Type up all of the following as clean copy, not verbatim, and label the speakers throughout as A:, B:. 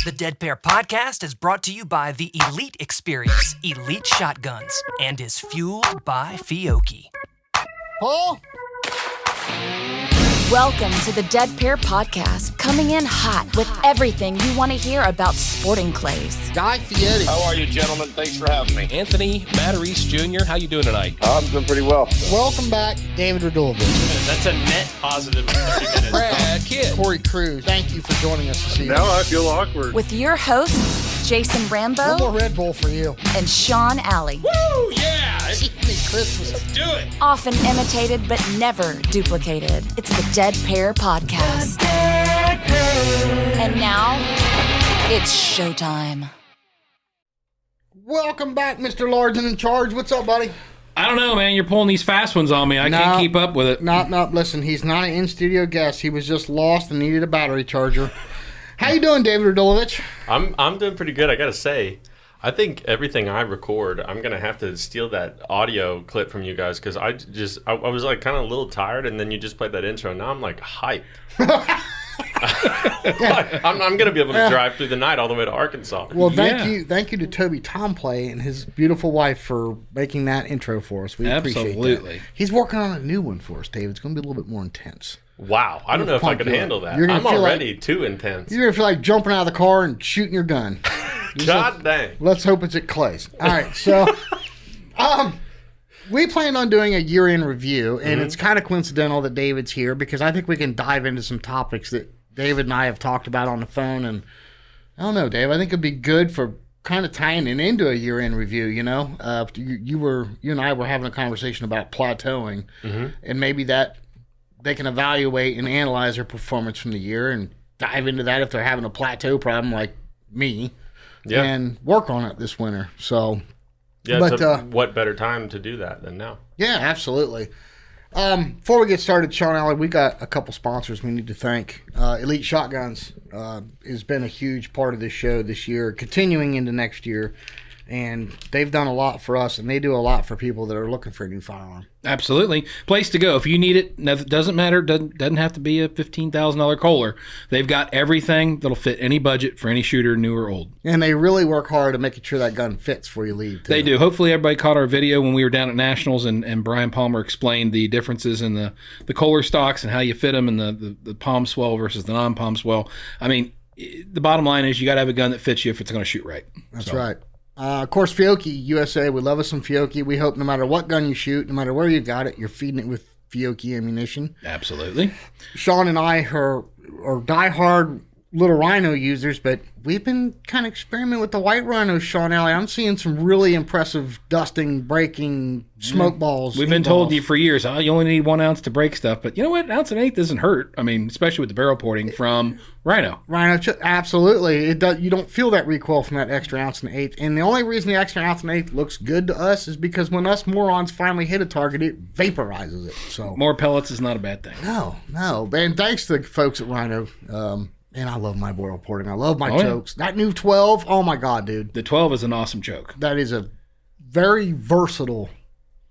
A: The Dead Pair Podcast is brought to you by the Elite Experience, Elite Shotguns, and is fueled by Fiocchi.
B: Paul?
C: Welcome to the Dead Pair Podcast, coming in hot with everything you want to hear about sporting clays.
B: Guy Fieri.
D: How are you, gentlemen? Thanks for having me.
E: Anthony Matarese Jr., how you doing tonight?
D: I'm doing pretty well.
B: Welcome back, David Radulovich.
E: That's a net positive 30 minutes. Brad Kidd.
B: Corey Cruz, thank you for joining us this evening.
D: Now I feel awkward.
C: With your hosts, Jason
B: One
C: Rambo
B: more Red Bull for you.
C: and Sean Alley.
E: Woo, yeah!
B: Christmas.
E: Let's do it.
C: Often imitated but never duplicated. It's the Dead Pair Podcast. And now, it's showtime.
B: Welcome back, Mr. Largen in charge. What's up, buddy?
E: I don't know, man. You're pulling these fast ones on me. I can't keep up with it.
B: No, listen, he's not an in-studio guest. He was just lost and needed a battery charger. How you doing, David Radulovich?
F: I'm doing pretty good, I gotta say. I think everything I record, I'm gonna have to steal that audio clip from you guys because I was like kind of a little tired, and then you just played that intro. Now I'm like hyped. I'm gonna be able to drive through the night all the way to Arkansas.
B: Well, thank you to Toby Tomplay and his beautiful wife for making that intro for us. We appreciate that. He's working on a new one for us, Dave. It's gonna be a little bit more intense.
F: Wow, I don't know if I could handle that. I'm already too intense.
B: You're gonna feel like jumping out of the car and shooting your gun.
F: God dang.
B: Let's hope it's at Clay's. All right, so we planned on doing a year-end review, and it's kind of coincidental that David's here because I think we can dive into some topics that David and I have talked about on the phone. And I don't know, Dave, I think it'd be good for kind of tying it into a year-end review, you know? You and I were having a conversation about plateauing, and maybe that they can evaluate and analyze their performance from the year and dive into that if they're having a plateau problem like me. Yeah. And work on it this winter. So,
F: yeah, what better time to do that than now? Yeah,
B: absolutely. Before we get started, Sean Alley, we got a couple sponsors we need to thank. Elite Shotguns has been a huge part of this show this year, continuing into next year. And they've done a lot for us, and they do a lot for people that are looking for a new firearm.
E: Absolutely. Place to go. If you need it, it doesn't matter. Doesn't have to be a $15,000 Kolar. They've got everything that'll fit any budget for any shooter, new or old.
B: And they really work hard at making sure that gun fits before you leave, too.
E: They do. Hopefully everybody caught our video when we were down at Nationals, and Brian Palmer explained the differences in the Kolar stocks and how you fit them and the palm swell versus the non-palm swell. I mean, the bottom line is you got to have a gun that fits you if it's going to shoot right.
B: That's right. Of course, Fiocchi USA, we love us some Fiocchi. We hope no matter what gun you shoot, no matter where you got it, you're feeding it with Fiocchi ammunition.
E: Absolutely.
B: Sean and I are diehard little Rhino users, but we've been kind of experimenting with the white Rhino, Sean Alley. I'm seeing some really impressive dusting, breaking, smoke balls.
E: We've been told you for years, you only need 1 ounce to break stuff. But you know what? 1 1/8 ounce doesn't hurt. I mean, especially with the barrel porting from Rhino.
B: Absolutely. It does. You don't feel that recoil from that extra 1 1/8 ounce. And the only reason the extra 1 1/8 ounce looks good to us is because when us morons finally hit a target, it vaporizes it. So
E: more pellets is not a bad thing.
B: No. And thanks to the folks at Rhino. And I love my barrel porting. I love my chokes. That new 12, oh my God, dude.
E: The 12 is an awesome choke.
B: That is a very versatile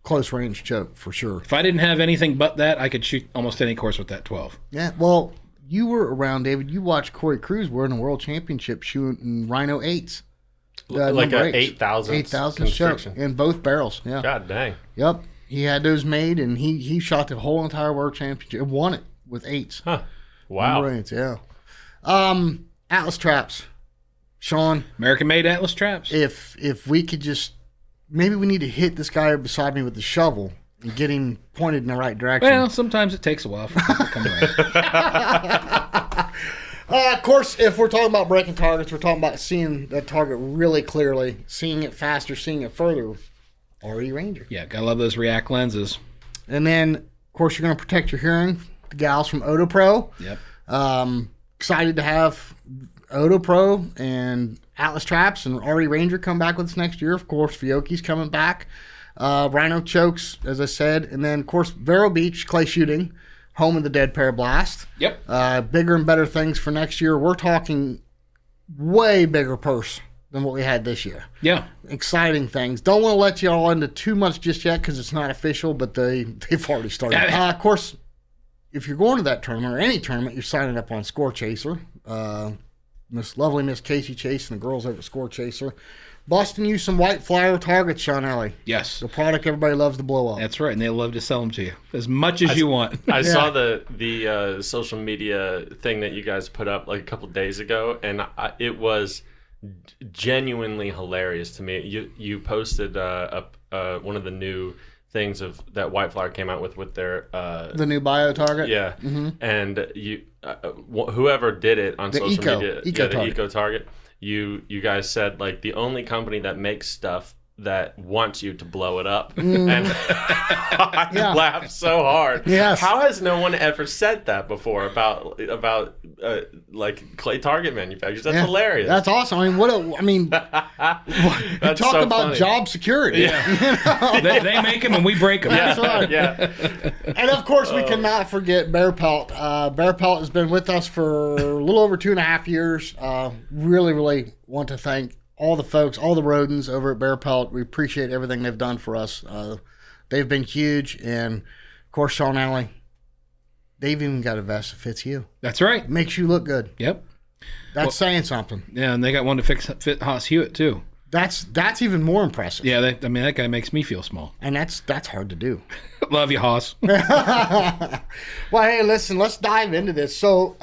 B: close range choke for sure.
E: If I didn't have anything but that, I could shoot almost any course with that 12.
B: Yeah, well, you were around, David. You watched Corey Cruz win a world championship shooting Rhino 8s.
F: Like a 8,000
B: choke in both barrels. Yeah.
F: God dang.
B: Yep. He had those made, and he shot the whole entire world championship and won it with 8s.
F: Huh. Wow.
B: Yeah. Atlas traps, Sean.
E: American-made Atlas traps.
B: If we could just, maybe we need to hit this guy beside me with the shovel and get him pointed in the right direction.
E: Well, sometimes it takes a while for people to come around.
B: Of course, if we're talking about breaking targets, we're talking about seeing that target really clearly, seeing it faster, seeing it further. RE Ranger.
E: Yeah, gotta love those React lenses.
B: And then, of course, you're going to protect your hearing. The gals from Odo Pro.
E: Yep.
B: Excited to have Odo Pro and Atlas Traps and RE Ranger come back with us next year. Of course, Fiocchi's coming back. Rhino chokes, as I said. And then, of course, Vero Beach clay shooting, home of the Dead Pair Blast.
E: Yep.
B: Bigger and better things for next year. We're talking way bigger purse than what we had this year.
E: Yeah.
B: Exciting things. Don't want to let you all into too much just yet because it's not official, but they've already started. Of course, if you're going to that tournament or any tournament, you're signing up on Score Chaser. Miss Casey Chase and the girls over at Score Chaser, busting you some white flyer targets, Sean Ellie.
E: Yes.
B: The product everybody loves to blow up.
E: That's right, and they love to sell them to you as much as you want.
F: I saw the social media thing that you guys put up like a couple days ago, and it was genuinely hilarious to me. You posted one of the new things of that White Flower came out with their
B: the new bio target.
F: Yeah, and you whoever did it on social media, the Eco Target. You guys said like the only company that makes stuff that wants you to blow it up, and I laughed so hard.
B: Yes.
F: How has no one ever said that before about like clay target manufacturers? That's hilarious.
B: That's awesome.
F: That's
B: talk
F: so
B: about
F: funny.
B: job security.
E: Yeah. They make them and we break them.
B: That's right.
F: Yeah.
B: And of course, we cannot forget Bear Pelt. Bear Pelt has been with us for a little over 2.5 years. Really want to thank all the folks, all the rodents over at Bear Pelt. We appreciate everything they've done for us. They've been huge. And, of course, Sean Alley, they've even got a vest that fits you.
E: That's right.
B: Makes you look good.
E: Yep.
B: That's saying something.
E: Yeah, and they got one to fit Haas Hewitt, too.
B: That's even more impressive.
E: Yeah, that guy makes me feel small.
B: And that's hard to do.
E: Love you, Haas.
B: Well, hey, listen, let's dive into this. So,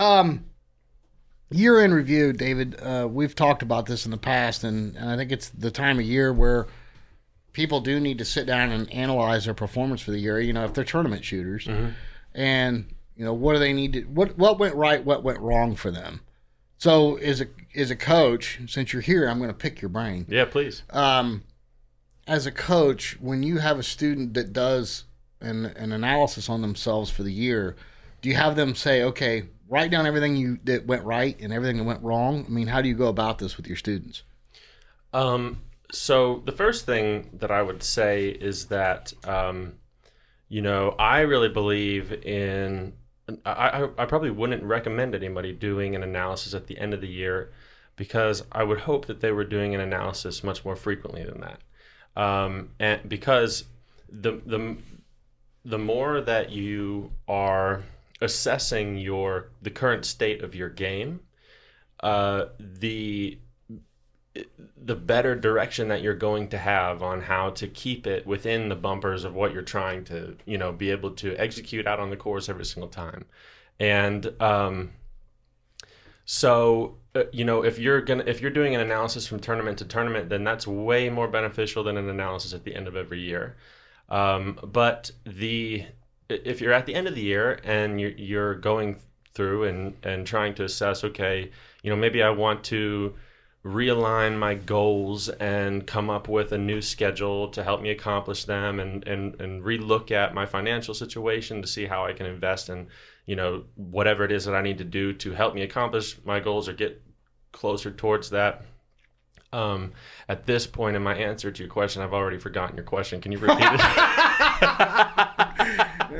B: year in review, David, we've talked about this in the past, and I think it's the time of year where people do need to sit down and analyze their performance for the year, if they're tournament shooters. And, what do they need to, what went right, what went wrong for them? So as a coach, since you're here, I'm going to pick your brain.
F: Yeah, please.
B: As a coach, when you have a student that does an analysis on themselves for the year, do you have them say, okay, write down everything that went right and everything that went wrong? I mean, how do you go about this with your students?
F: So the first thing that I would say is that, I really believe in, I probably wouldn't recommend anybody doing an analysis at the end of the year, because I would hope that they were doing an analysis much more frequently than that. And because the more that you are assessing the current state of your game, the better direction that you're going to have on how to keep it within the bumpers of what you're trying to, be able to execute out on the course every single time. And so if you're doing an analysis from tournament to tournament, then that's way more beneficial than an analysis at the end of every year. But if you're at the end of the year and you're going through and trying to assess, okay, maybe I want to realign my goals and come up with a new schedule to help me accomplish them, and relook at my financial situation to see how I can invest in, whatever it is that I need to do to help me accomplish my goals or get closer towards that. At this point in my answer to your question, I've already forgotten your question. Can you repeat it?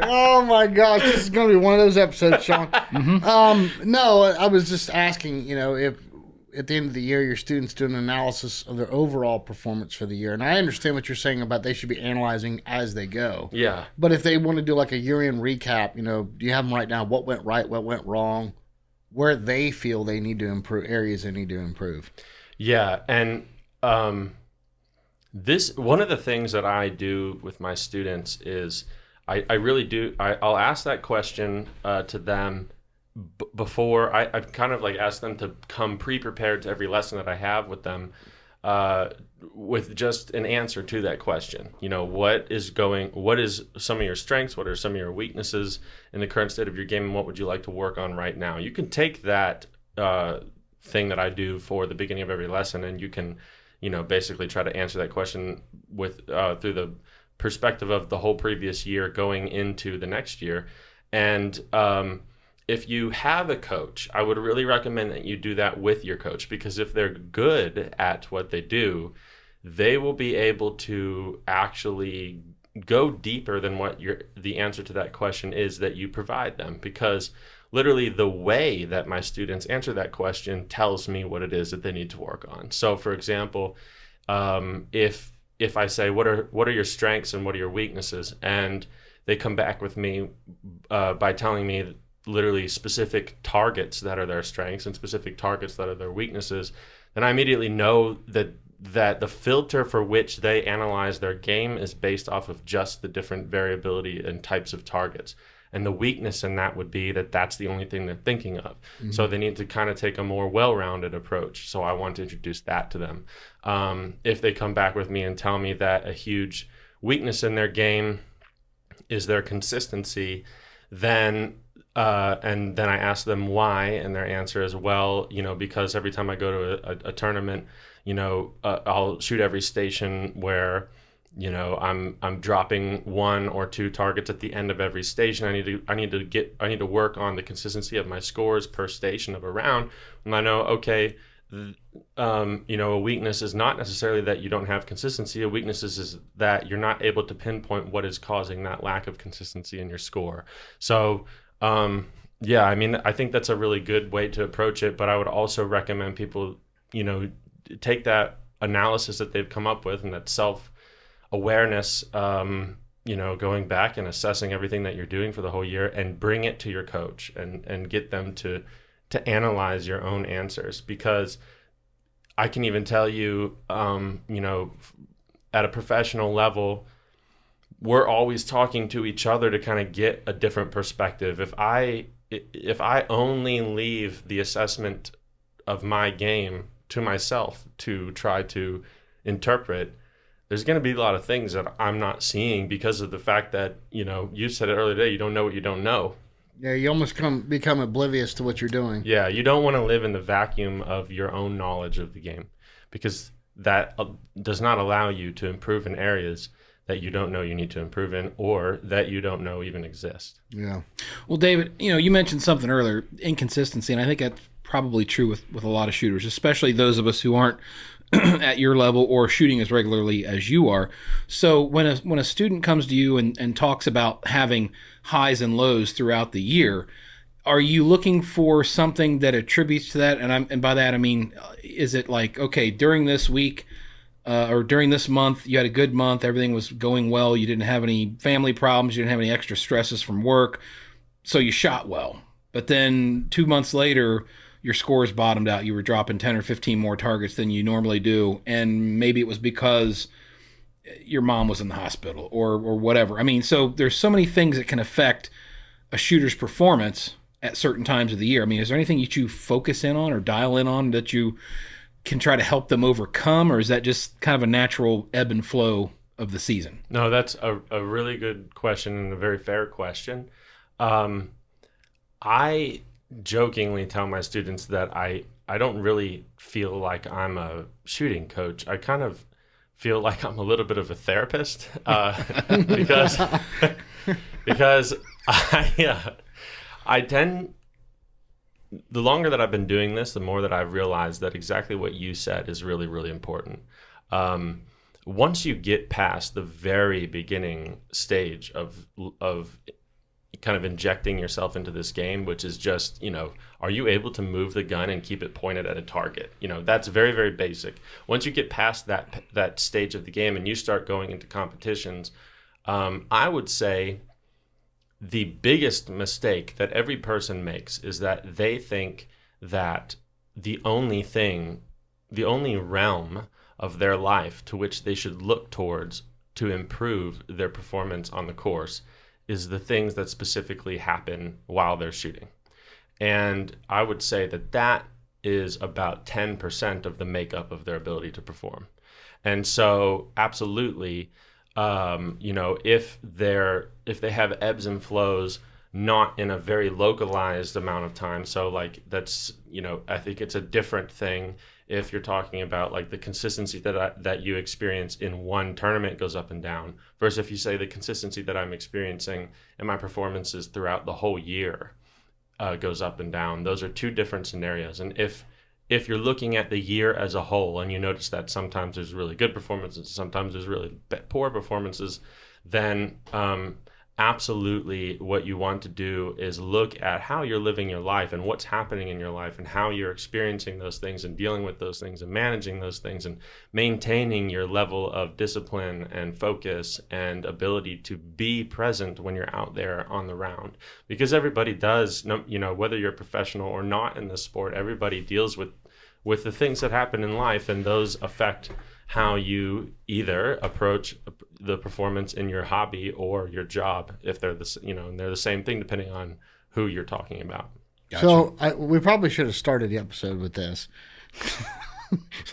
B: Oh my gosh, this is going to be one of those episodes, Sean. No, I was just asking, if at the end of the year your students do an analysis of their overall performance for the year. And I understand what you're saying about they should be analyzing as they go. Yeah. But if they want to do like a year-end recap, do you have them write down what went right, what went wrong, where they feel they need to improve, areas they need to improve?
F: Yeah, and this one of the things that I do with my students is I really do. I'll ask that question to them before I kind of like ask them to come pre-prepared to every lesson that I have with them, with just an answer to that question. What is some of your strengths? What are some of your weaknesses in the current state of your game? And what would you like to work on right now? You can take that thing that I do for the beginning of every lesson, and you can, basically try to answer that question with through the perspective of the whole previous year going into the next year. And if you have a coach, I would really recommend that you do that with your coach, because if they're good at what they do, they will be able to actually go deeper than what the answer to that question is that you provide them, because literally the way that my students answer that question tells me what it is that they need to work on. So for example, if I say, what are your strengths and what are your weaknesses? And they come back with me by telling me literally specific targets that are their strengths and specific targets that are their weaknesses, then I immediately know that the filter for which they analyze their game is based off of just the different variability and types of targets. And the weakness in that would be that that's the only thing they're thinking of. Mm-hmm. So they need to kind of take a more well-rounded approach. So I want to introduce that to them. If they come back with me and tell me that a huge weakness in their game is their consistency, then and then I ask them why, and their answer is, well, because every time I go to a tournament, I'll shoot every station where I'm dropping 1 or 2 targets at the end of every station. I need to work on the consistency of my scores per station of a round. And I know, okay, a weakness is not necessarily that you don't have consistency. A weakness is that you're not able to pinpoint what is causing that lack of consistency in your score. So, I think that's a really good way to approach it. But I would also recommend people, take that analysis that they've come up with and that self-awareness, going back and assessing everything that you're doing for the whole year and bring it to your coach and get them to analyze your own answers. Because I can even tell you, at a professional level, we're always talking to each other to kind of get a different perspective. If I only leave the assessment of my game to myself to try to interpret, there's going to be a lot of things that I'm not seeing because of the fact that, you said it earlier today, you don't know what you don't know.
B: Yeah, you almost become oblivious to what you're doing.
F: Yeah, you don't want to live in the vacuum of your own knowledge of the game, because that does not allow you to improve in areas that you don't know you need to improve in, or that you don't know even exist.
B: Yeah.
E: Well, David, you mentioned something earlier, inconsistency, and I think that's probably true with a lot of shooters, especially those of us who aren't at your level or shooting as regularly as you are. So when a student comes to you and talks about having highs and lows throughout the year, are you looking for something that attributes to that? And by that I mean, is it like, okay, during this week or during this month you had a good month, everything was going well, you didn't have any family problems, you didn't have any extra stresses from work, so you shot well. But then 2 months later, your scores bottomed out. You were dropping 10 or 15 more targets than you normally do. And maybe it was because your mom was in the hospital or whatever. I mean, so there's so many things that can affect a shooter's performance at certain times of the year. I mean, is there anything you focus in on or dial in on that you can try to help them overcome? Or is that just kind of a natural ebb and flow of the season?
F: No, that's a really good question and a very fair question. I jokingly tell my students that I don't really feel like I'm a shooting coach. I kind of feel like I'm a little bit of a therapist because I tend, the longer that I've been doing this, the more that I've realized that exactly what you said is really, really important. Once you get past the very beginning stage of kind of injecting yourself into this game, which is just, are you able to move the gun and keep it pointed at a target? That's very, very basic. Once you get past that stage of the game and you start going into competitions, I would say the biggest mistake that every person makes is that they think that the only realm of their life to which they should look towards to improve their performance on the course is the things that specifically happen while they're shooting. And I would say that is about 10% of the makeup of their ability to perform. And so absolutely, if they have ebbs and flows, not in a very localized amount of time. So like that's, I think it's a different thing if you're talking about like the consistency that you experience in one tournament goes up and down, versus if you say the consistency that I'm experiencing in my performances throughout the whole year goes up and down. Those are two different scenarios. And if you're looking at the year as a whole and you notice that sometimes there's really good performances, sometimes there's really poor performances, then absolutely what you want to do is look at how you're living your life and what's happening in your life and how you're experiencing those things and dealing with those things and managing those things and maintaining your level of discipline and focus and ability to be present when you're out there on the round. Because everybody does, whether you're a professional or not in this sport, everybody deals with the things that happen in life, and those affect how you either approach the performance in your hobby or your job, if they're they're the same thing depending on who you're talking about.
B: Gotcha. So we probably should have started the episode with this.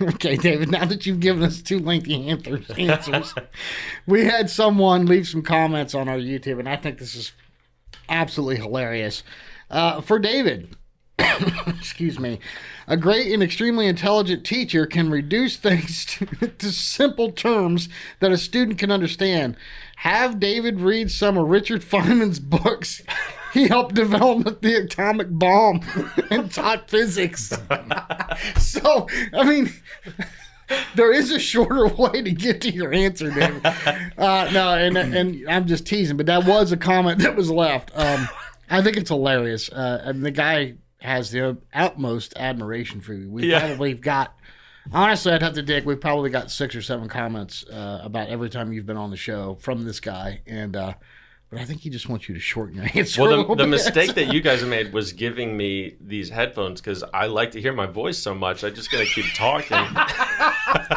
B: Okay, David, now that you've given us 2 lengthy answers, we had someone leave some comments on our YouTube, and I think this is absolutely hilarious. For David, excuse me, a great and extremely intelligent teacher can reduce things to simple terms that a student can understand. Have David read some of Richard Feynman's books. He helped develop the atomic bomb and taught physics. So, I mean, there is a shorter way to get to your answer, David. No, and I'm just teasing, but that was a comment that was left. I think it's hilarious. And the guy has the utmost admiration for you. We probably got, honestly, I'd have to dig. We've probably got 6 or 7 comments about every time you've been on the show from this guy. And but I think he just wants you to shorten your answer.
F: Well, the mistake that you guys have made was giving me these headphones because I like to hear my voice so much. I'm just going to keep talking.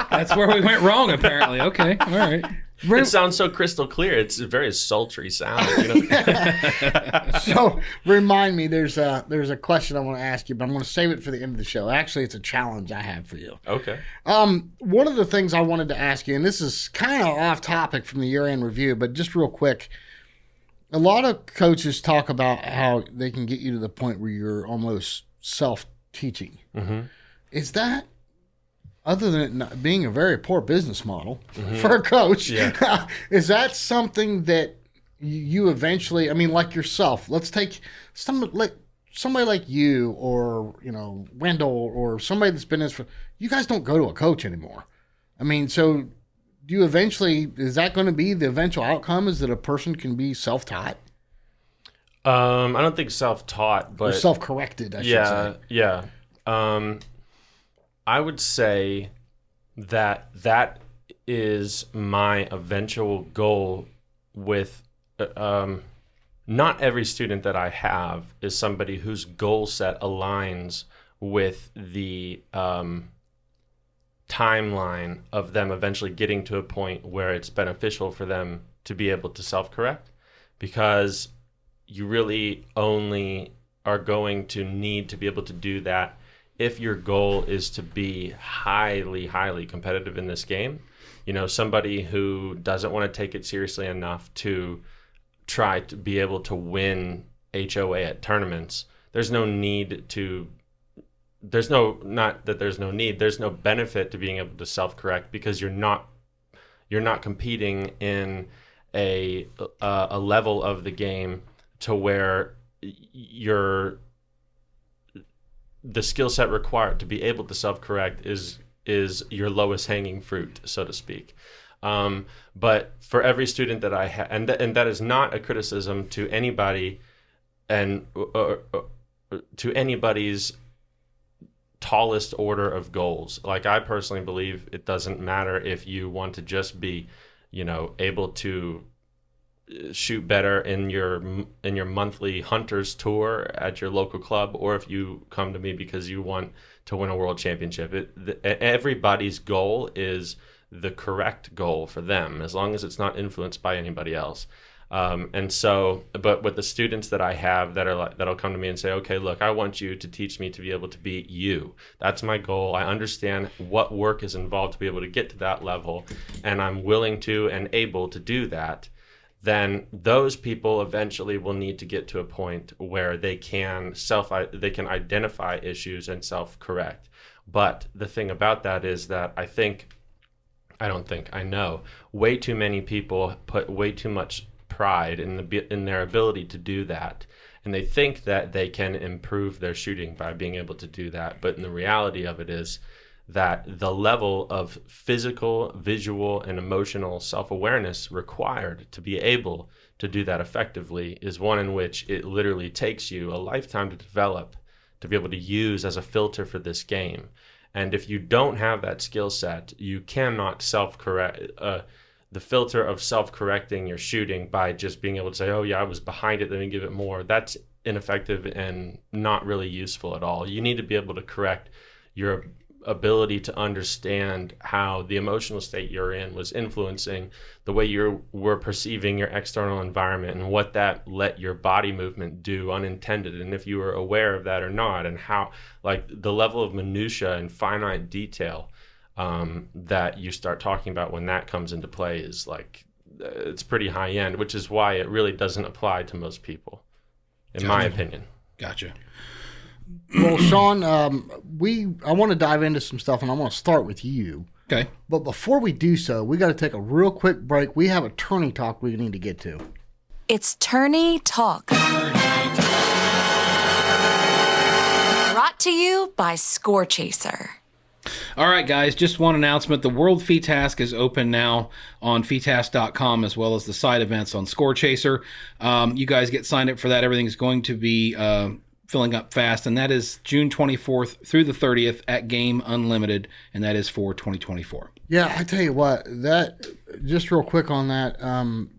E: That's where we went wrong, apparently. Okay, all right.
F: It sounds so crystal clear. It's a very sultry sound.
B: So remind me, there's a question I want to ask you, but I'm going to save it for the end of the show. Actually, it's a challenge I have for you.
F: Okay.
B: One of the things I wanted to ask you, and this is kind of off topic from the year-end review, but just real quick, a lot of coaches talk about how they can get you to the point where you're almost self-teaching. Mm-hmm. Is that, other than it not being a very poor business model for a coach, is that something that you eventually, I mean, like yourself, let's take somebody like you or, Wendell or somebody that's been in this for, you guys don't go to a coach anymore. I mean, so do you eventually, is that going to be the eventual outcome, is that a person can be self-taught?
F: I don't think self-taught, but...
B: Or self-corrected, I should say.
F: Yeah. I would say that is my eventual goal with... not every student that I have is somebody whose goal set aligns with the timeline of them eventually getting to a point where it's beneficial for them to be able to self-correct, because you really only are going to need to be able to do that if your goal is to be highly, highly competitive in this game. Somebody who doesn't want to take it seriously enough to try to be able to win HOA at tournaments, there's no benefit to being able to self-correct, because you're not competing in a level of the game to where the skill set required to be able to self-correct is your lowest hanging fruit, so to speak. But for every student that I have, and that is not a criticism to anybody, and to anybody's tallest order of goals. Like, I personally believe it doesn't matter if you want to just be, able to shoot better in your monthly hunters tour at your local club, or if you come to me because you want to win a world championship. Everybody's goal is the correct goal for them, as long as it's not influenced by anybody else. And so, but with the students that I have that'll come to me and say, okay, look, I want you to teach me to be able to beat you. That's my goal. I understand what work is involved to be able to get to that level, and I'm willing to and able to do that. Then those people eventually will need to get to a point where they can identify issues and self-correct. But the thing about that is that I know way too many people put way too much pride in their ability to do that, and they think that they can improve their shooting by being able to do that. But in the reality of it is that the level of physical, visual, and emotional self-awareness required to be able to do that effectively is one in which it literally takes you a lifetime to develop, to be able to use as a filter for this game. And if you don't have that skill set, you cannot self-correct. The filter of self-correcting your shooting by just being able to say, oh yeah, I was behind it, let me give it more. That's ineffective and not really useful at all. You need to be able to correct your ability to understand how the emotional state you're in was influencing the way you were perceiving your external environment and what that let your body movement do unintended, and if you were aware of that or not, and how, like, the level of minutia and finite detail that you start talking about when that comes into play is like, it's pretty high end, which is why it really doesn't apply to most people, in my opinion.
E: Gotcha.
B: Well, Sean, I want to dive into some stuff, and I want to start with you.
E: Okay.
B: But before we do so, we got to take a real quick break. We have a tourney talk we need to get to.
C: It's Tourney Talk. Brought to you by Score Chaser.
E: All right, guys, just one announcement. The World FITASK is open now on FITASK.com as well as the side events on Score Chaser. You guys get signed up for that. Everything's going to be filling up fast, and that is June 24th through the 30th at Game Unlimited, and that is for 2024.
B: Yeah, I tell you what, that just real quick on that,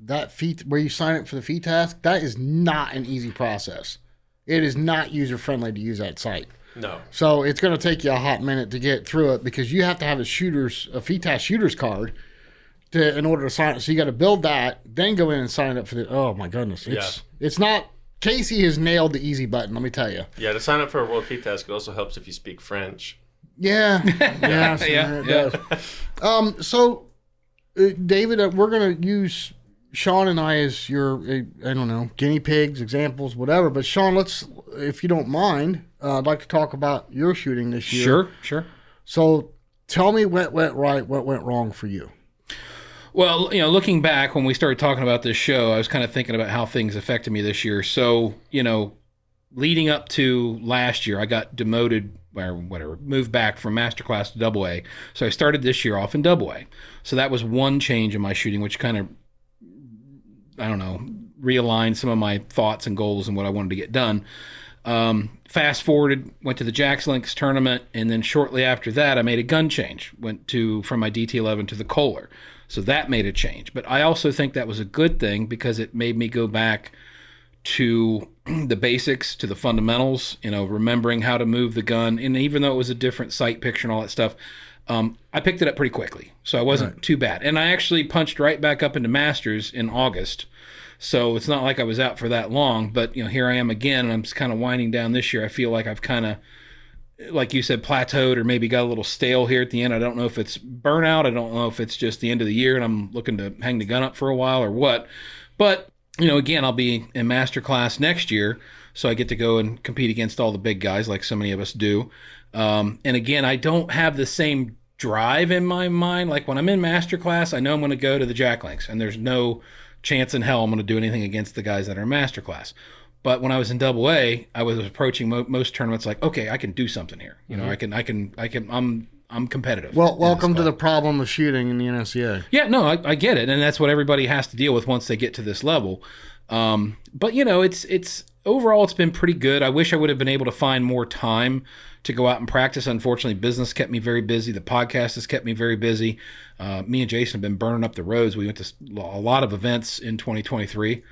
B: that feat where you sign up for the FITASK, that is not an easy process. It is not user-friendly to use that site.
F: No.
B: So it's going to take you a hot minute to get through it because you have to have a FITASK shooter's card in order to sign up. So you got to build that, then go in and sign up for the. Oh my goodness, it's not. Casey has nailed the easy button. Let me tell you.
F: Yeah, to sign up for a World FITASK, it also helps if you speak French.
B: Yeah, it does. So, David, we're going to use Sean and I as your, I don't know, guinea pigs, examples, whatever. But Sean, if you don't mind, I'd like to talk about your shooting this year.
E: Sure.
B: So, tell me what went right, what went wrong for you.
E: Well, looking back when we started talking about this show, I was kind of thinking about how things affected me this year. So, leading up to last year, I got demoted or whatever, moved back from Masterclass to AA. So I started this year off in AA. So that was one change in my shooting, which kind of, realigned some of my thoughts and goals and what I wanted to get done. Fast forwarded, went to the Jacks Links tournament, and then shortly after that, I made a gun change. Went from my DT11 to the Kolar. So that made a change. But I also think that was a good thing because it made me go back to the basics, to the fundamentals, remembering how to move the gun. And even though it was a different sight picture and all that stuff, I picked it up pretty quickly. So I wasn't too bad. And I actually punched right back up into Masters in August. So it's not like I was out for that long. But, here I am again, and I'm just kind of winding down this year. I feel like I've kind of, like you said, plateaued or maybe got a little stale here at the end. I don't know if it's burnout. I don't know if it's just the end of the year and I'm looking to hang the gun up for a while or what. But, again, I'll be in Masterclass next year, so I get to go and compete against all the big guys like so many of us do. And again, I don't have the same drive in my mind. Like when I'm in Masterclass, I know I'm going to go to the Jack Links, and there's no chance in hell I'm going to do anything against the guys that are in Masterclass. But when I was in AA, I was approaching most tournaments like, okay, I can do something here. I'm competitive.
B: Well, welcome to the problem of shooting in the NSCA.
E: Yeah, no, I get it, and that's what everybody has to deal with once they get to this level. But it's overall it's been pretty good. I wish I would have been able to find more time to go out and practice. Unfortunately, business kept me very busy. The podcast has kept me very busy. Me and Jason have been burning up the roads. We went to a lot of events in 2023.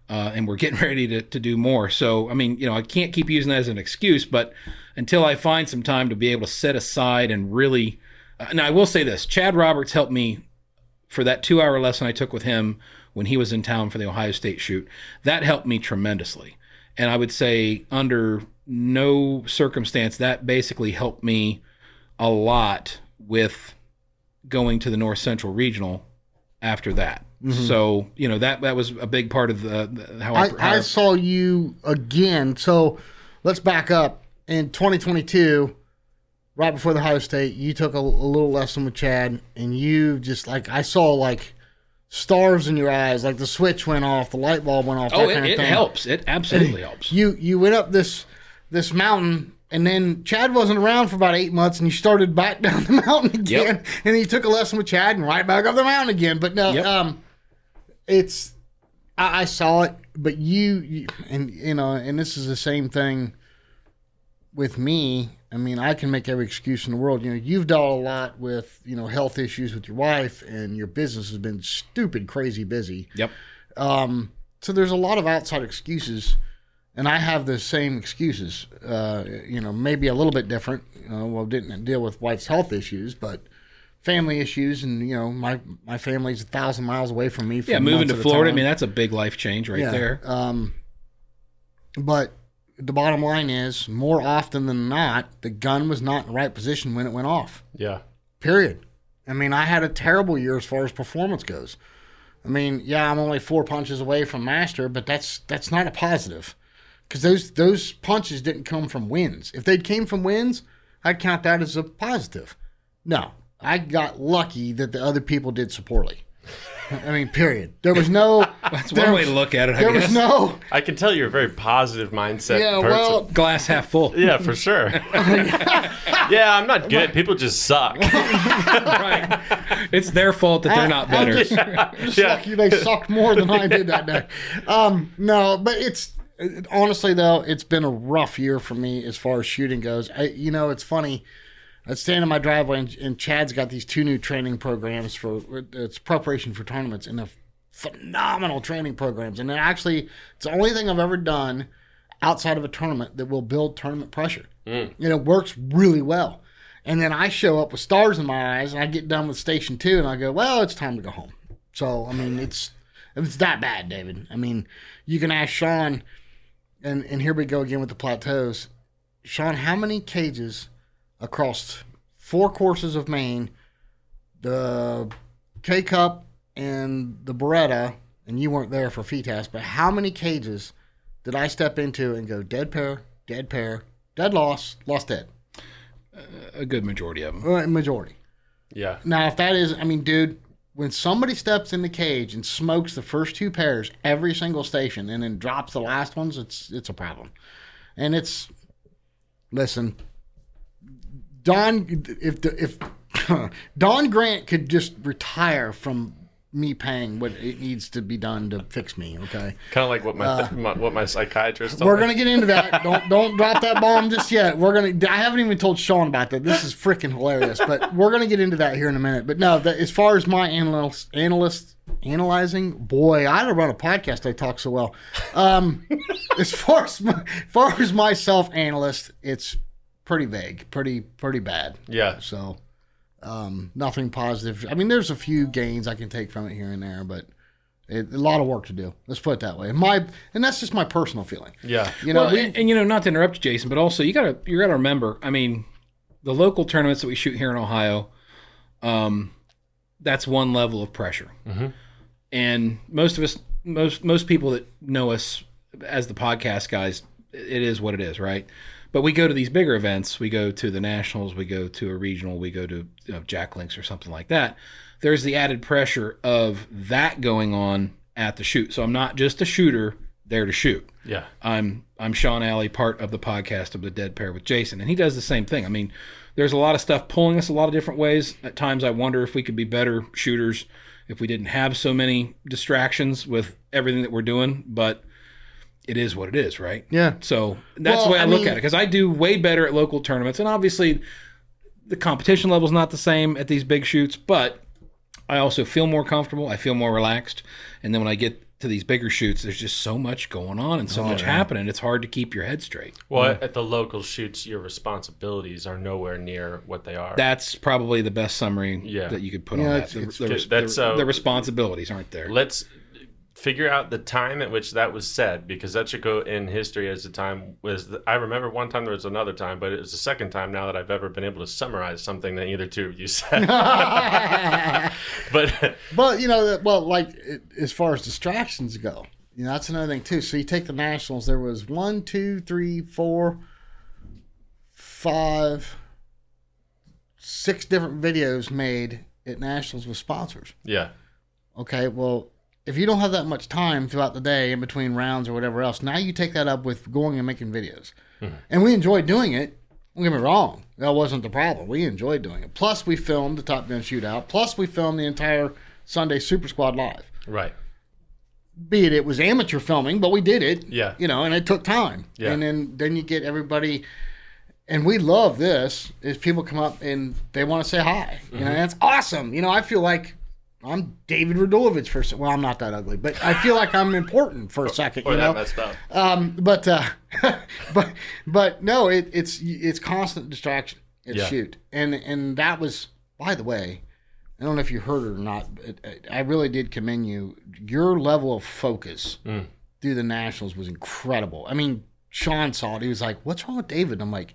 E: And we're getting ready to do more. So, I can't keep using that as an excuse, but until I find some time to be able to set aside and really... now, I will say this. Chad Roberts helped me for that 2-hour lesson I took with him when he was in town for the Ohio State shoot. That helped me tremendously. And I would say under no circumstance, that basically helped me a lot with going to the North Central Regional after that. Mm-hmm. So, that was a big part of how I
B: saw you again. So let's back up. In 2022, right before the Ohio State, you took a little lesson with Chad, and you just I saw stars in your eyes, like the switch went off, the light bulb went off.
E: Oh, it helps. It absolutely helps.
B: You went up this mountain And then Chad wasn't around for about 8 months, and he started back down the mountain again.
E: Yep.
B: And he took a lesson with Chad and right back up the mountain again. But no, it's I saw it. But you and and this is the same thing with me. I mean, I can make every excuse in the world. You've dealt a lot with health issues with your wife, and your business has been stupid, crazy busy.
E: Yep.
B: So there's a lot of outside excuses. And I have the same excuses, maybe a little bit different. Didn't deal with wife's health issues, but family issues, and my family's 1,000 miles away from me. For
E: moving to
B: months at a
E: Florida. I
B: time.
E: mean, that's a big life change right there.
B: But the bottom line is, more often than not, the gun was not in the right position when it went off.
F: Yeah.
B: Period. I mean, I had a terrible year as far as performance goes. I mean, I'm only 4 punches away from master, but that's not a positive. Because those punches didn't come from wins. If they'd came from wins, I'd count that as a positive. No, I got lucky that the other people did so poorly. I mean, period. There was no...
E: That's one way to look at it, I guess.
B: There was no...
F: I can tell you're a very positive mindset person.
B: Well...
E: Glass half full.
F: Yeah, for sure. Yeah, I'm not good. People just suck.
E: Right. It's their fault that they're not better.
B: Just lucky they sucked more than I did that day. No, but honestly, though, it's been a rough year for me as far as shooting goes. It's funny. I stand in my driveway, and Chad's got these 2 new training programs it's preparation for tournaments, and they're phenomenal training programs. And it's the only thing I've ever done outside of a tournament that will build tournament pressure. And it works really well. And then I show up with stars in my eyes, and I get done with station 2, and I go, well, it's time to go home. So, I mean, it's that bad, David. I mean, you can ask Sean... And here we go again with the plateaus. Sean, how many cages across 4 courses of Maine, the K-Cup and the Beretta, and you weren't there for FETAS, but how many cages did I step into and go dead pair, dead loss, lost dead?
E: A good majority of them.
B: Majority.
F: Yeah.
B: Now, if that is, I mean, dude, when somebody steps in the cage and smokes the first 2 pairs every single station and then drops the last ones, it's a problem. And listen, if Don Grant could just retire from me paying what it needs to be done to fix me, okay?
F: Kind of like what my psychiatrist told
B: We're
F: me.
B: gonna get into that. Don't drop that bomb just yet. I haven't even told Sean about that. This is freaking hilarious, but we're gonna get into that here in a minute. But no, as far as my analyzing, boy, I don't run a podcast. I talk so well. As far as my self-analyst, it's pretty vague, pretty bad.
F: Yeah.
B: So. Nothing positive. I mean, there's a few gains I can take from it here and there, but a lot of work to do. Let's put it that way. And that's just my personal feeling.
F: Yeah.
E: Not to interrupt you, Jason, but also you gotta remember. I mean, the local tournaments that we shoot here in Ohio, that's one level of pressure, and most of us, most people that know us as the podcast guys, it is what it is, right? But we go to these bigger events. We go to the Nationals. We go to a regional. We go to Jack Links or something like that. There's the added pressure of that going on at the shoot. So I'm not just a shooter there to shoot.
F: Yeah.
E: I'm Sean Alley, part of the podcast of the Dead Pair with Jason, and he does the same thing. I mean, there's a lot of stuff pulling us a lot of different ways. At times I wonder if we could be better shooters if we didn't have so many distractions with everything that we're doing, but it is what it is, right?
B: Yeah.
E: So that's the way I look at it, because I do way better at local tournaments, and obviously the competition level is not the same at these big shoots, but I also feel more comfortable. I feel more relaxed, and then when I get to these bigger shoots, there's just so much going on and so much happening. It's hard to keep your head straight.
F: Well, at the local shoots, your responsibilities are nowhere near what they are.
E: That's probably the best summary that you could put on that. The responsibilities aren't there.
F: Let's figure out the time at which that was said, because that should go in history as the time was. I remember one time there was another time, but it was the second time now that I've ever been able to summarize something that either two of you said. but
B: as far as distractions go, that's another thing too. So you take the Nationals, there was 1, 2, 3, 4, 5, 6 different videos made at Nationals with sponsors.
F: Yeah.
B: Okay, well, if you don't have that much time throughout the day in between rounds or whatever else, now you take that up with going and making videos. And we enjoyed doing it. Don't get me wrong. That wasn't the problem. We enjoyed doing it. Plus, we filmed the Top Gun shootout. Plus, we filmed the entire Sunday Super Squad live.
F: Right.
B: Be it was amateur filming, but we did it.
F: Yeah.
B: You know, and it took time.
F: Yeah.
B: And then you get everybody, and we love this, is people come up and they want to say hi. You know, and it's awesome. You know, I feel like I'm David Radulovich for a second. Well, I'm not that ugly, but I feel like I'm important for a second.
F: Or
B: you know,
F: that messed up.
B: but no, it's constant distraction at shoot, and that was, by the way, I don't know if you heard it or not, but I really did commend you. Your level of focus through the Nationals was incredible. I mean, Sean saw it. He was like, "What's wrong with David?" And I'm like,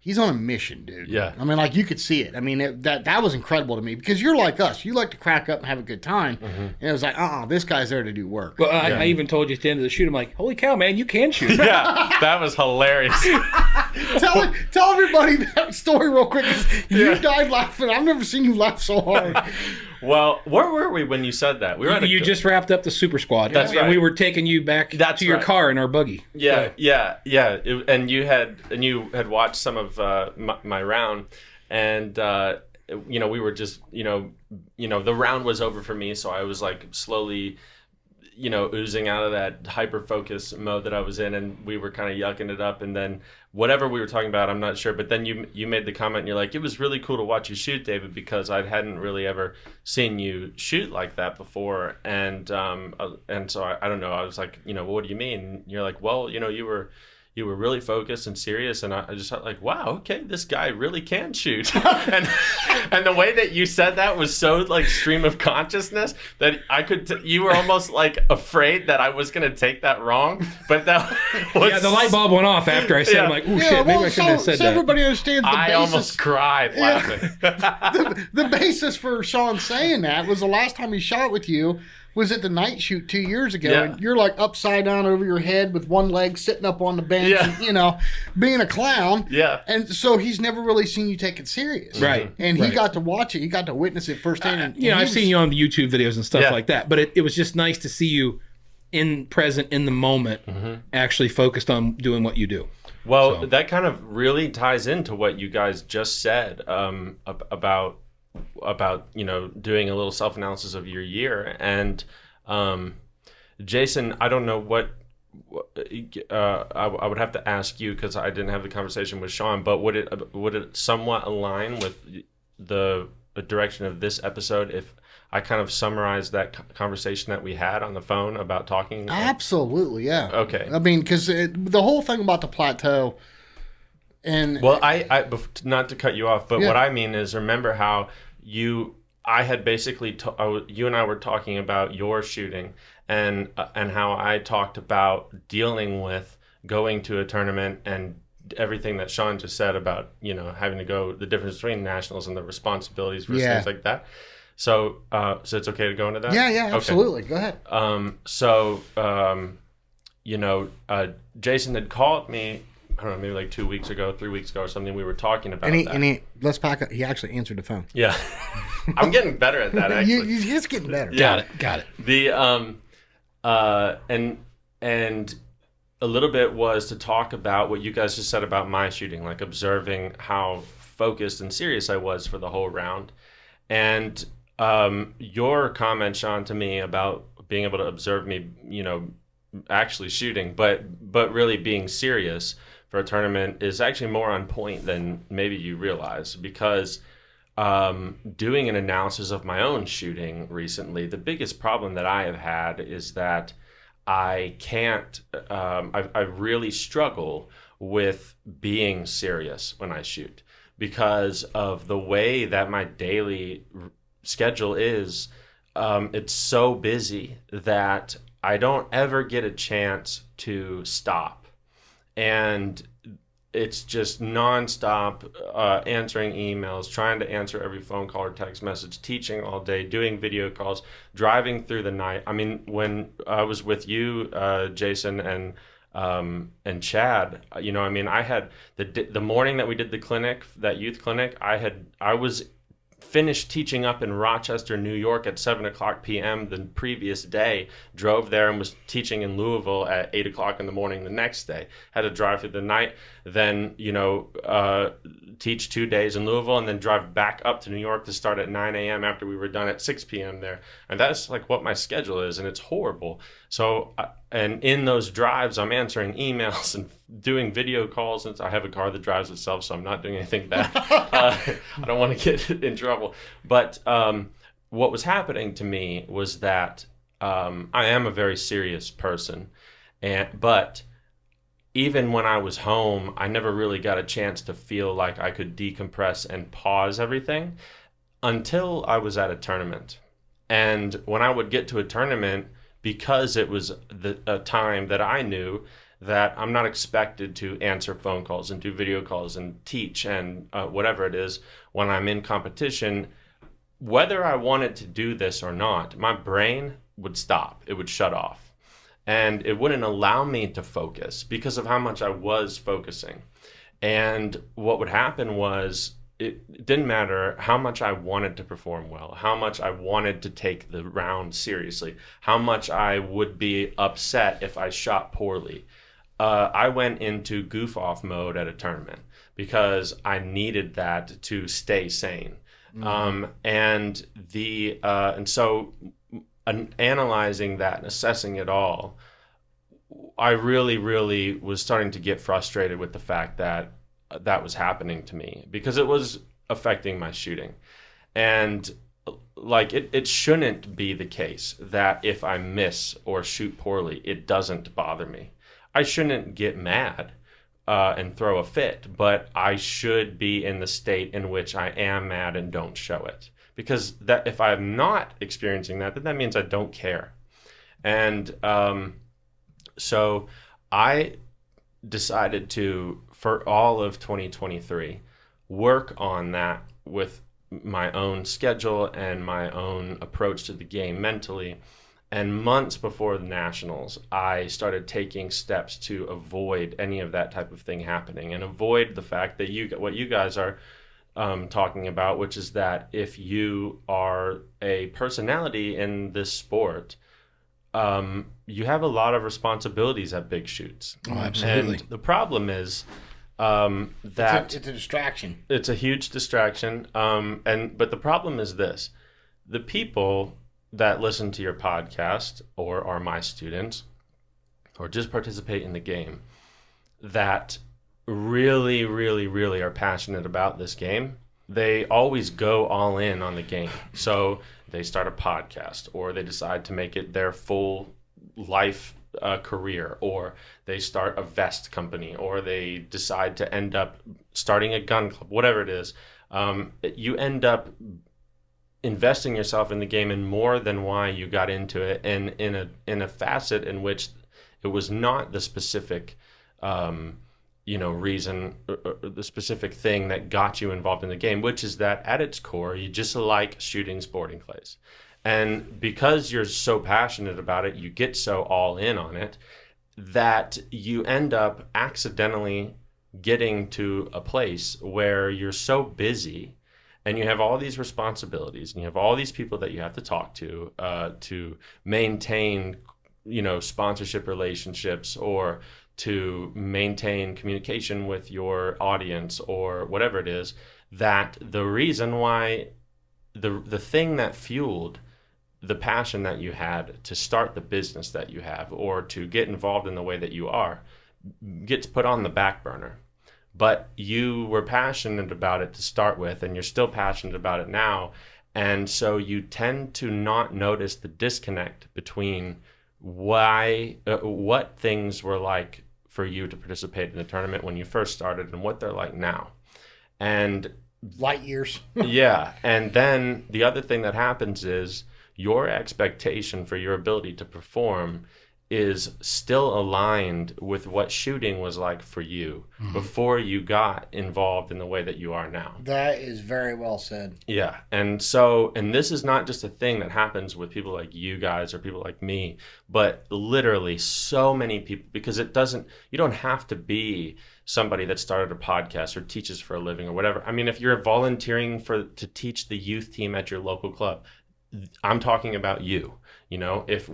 B: he's on a mission, dude.
F: Yeah.
B: I mean, like, you could see it. I mean, that was incredible to me, because you're like us. You like to crack up and have a good time. And it was like, this guy's there to do work.
E: Well, I even told you at the end of the shoot, I'm like, holy cow, man, you can shoot.
F: Yeah, that was hilarious.
B: Tell everybody that story real quick, 'cause you died laughing. I've never seen you laugh so hard.
F: Well, where were we when you said that? We were at
E: You just wrapped up the Super Squad.
F: That's
E: and
F: right.
E: we were taking you back to your car in our buggy.
F: Yeah. And you had watched some of my round, and you know, we were just you know the round was over for me, so I was like slowly, you know, oozing out of that hyper focus mode that I was in, and we were kind of yucking it up, and then whatever we were talking about, I'm not sure, but then you made the comment, and you're like, it was really cool to watch you shoot, David, because I hadn't really ever seen you shoot like that before, and so I don't know, I was like, you know, well, what do you mean? And you're like, well, you know, you were really focused and serious, and I just thought, like, wow, okay, this guy really can shoot. and the way that you said that was so like stream of consciousness that I could you were almost like afraid that I was gonna take that wrong, but that was
E: the light bulb went off after I said, I'm like, oh shit, maybe I shouldn't have said
B: so
E: that.
B: everybody understands the basis.
F: I almost cried laughing.
B: The basis for Sean saying that was the last time he shot with you was at the night shoot 2 years ago, and you're like upside down over your head with one leg sitting up on the bench, and, you know, being a clown.
F: Yeah.
B: And so he's never really seen you take it serious.
E: Right.
B: And he got to watch it. He got to witness it firsthand. And
E: You know,
B: he
E: I've seen you on the YouTube videos and stuff
F: Yeah.
E: like that, but it was just nice to see you present in the moment, actually focused on doing what you do.
F: Well,
E: So.
F: that kind of really ties into what you guys just said about you know, doing a little self-analysis of your year. And Jason, I don't know what I would have to ask you, because I didn't have the conversation with Sean, but would it somewhat align with the direction of this episode if I kind of summarize that conversation that we had on the phone about talking?
B: Absolutely, yeah.
F: Okay.
B: I mean, because the whole thing about the plateau, and
F: Well, I not to cut you off, but what I mean is, remember how I had basically you and I were talking about your shooting, and how I talked about dealing with going to a tournament and everything that Sean just said about, you know, having to go, the difference between nationals and the responsibilities versus things like that. So it's okay to go into that?
B: yeah, absolutely. Go ahead.
F: You know, Jason had called me, I don't know, maybe like 2 weeks ago, 3 weeks ago or something. We were talking about that.
B: And he let's back up. He actually answered the phone.
F: Yeah. I'm getting better at that, actually.
B: You're just getting better.
F: Yeah.
E: Got it.
F: The and a little bit was to talk about what you guys just said about my shooting, like observing how focused and serious I was for the whole round. And your comment, Sean, to me about being able to observe me, you know, actually shooting, but really being serious for a tournament is actually more on point than maybe you realize, because doing an analysis of my own shooting recently, the biggest problem that I have had is that I can't, I really struggle with being serious when I shoot, because of the way that my daily schedule is. It's so busy that I don't ever get a chance to stop. And it's just nonstop answering emails, trying to answer every phone call or text message, teaching all day, doing video calls, driving through the night. I mean, when I was with you, Jason, and Chad, you know, I mean, I had the morning that we did the clinic, that youth clinic, I was finished teaching up in Rochester, New York at 7:00 p.m. the previous day, drove there and was teaching in Louisville at 8:00 in the morning the next day, had to drive through the night, then, teach 2 days in Louisville and then drive back up to New York to start at 9 a.m. after we were done at 6 p.m. there. And that's like what my schedule is, and it's horrible. So, and in those drives, I'm answering emails and doing video calls, and I have a car that drives itself, so I'm not doing anything bad. I don't want to get in trouble. But what was happening to me was that I am a very serious person, but even when I was home, I never really got a chance to feel like I could decompress and pause everything until I was at a tournament. And when I would get to a tournament, because it was a time that I knew that I'm not expected to answer phone calls and do video calls and teach and whatever it is when I'm in competition, whether I wanted to do this or not, my brain would stop. It would shut off. And it wouldn't allow me to focus because of how much I was focusing. And what would happen was it didn't matter how much I wanted to perform well, how much I wanted to take the round seriously, how much I would be upset if I shot poorly. I went into goof off mode at a tournament because I needed that to stay sane. And so analyzing that and assessing it all, I really, really was starting to get frustrated with the fact that that was happening to me because it was affecting my shooting. And like it shouldn't be the case that if I miss or shoot poorly, it doesn't bother me. I shouldn't get mad and throw a fit, but I should be in the state in which I am mad and don't show it. Because that if I'm not experiencing that, then that means I don't care. And so I decided to, for all of 2023, work on that with my own schedule and my own approach to the game mentally. And months before the Nationals, I started taking steps to avoid any of that type of thing happening and avoid the fact that what you guys are talking about, which is that if you are a personality in this sport, you have a lot of responsibilities at big shoots.
E: Oh, absolutely.
F: And the problem is that
B: it's a distraction.
F: It's a huge distraction. But the problem is this: the people that listen to your podcast or are my students or just participate in the game that really, really, really are passionate about this game, they always go all in on the game. So they start a podcast, or they decide to make it their full life career, or they start a vest company, or they decide to end up starting a gun club, whatever it is. You end up investing yourself in the game in more than why you got into it, and in a facet in which it was not the specific reason or the specific thing that got you involved in the game, which is that at its core, you just like shooting sporting clays. And because you're so passionate about it, you get so all in on it that you end up accidentally getting to a place where you're so busy and you have all these responsibilities and you have all these people that you have to talk to maintain, sponsorship relationships, or to maintain communication with your audience, or whatever it is, that the reason why the thing that fueled the passion that you had to start the business that you have or to get involved in the way that you are gets put on the back burner. But you were passionate about it to start with, and you're still passionate about it now. And so you tend to not notice the disconnect between what things were like for you to participate in the tournament when you first started and what they're like now. And
B: light years.
F: Yeah. And then the other thing that happens is your expectation for your ability to perform is still aligned with what shooting was like for you before you got involved in the way that you are now.
B: That is very well said.
F: Yeah. And this is not just a thing that happens with people like you guys or people like me, but literally so many people, because you don't have to be somebody that started a podcast or teaches for a living or whatever. I mean, if you're volunteering to teach the youth team at your local club, I'm talking about you. You know, if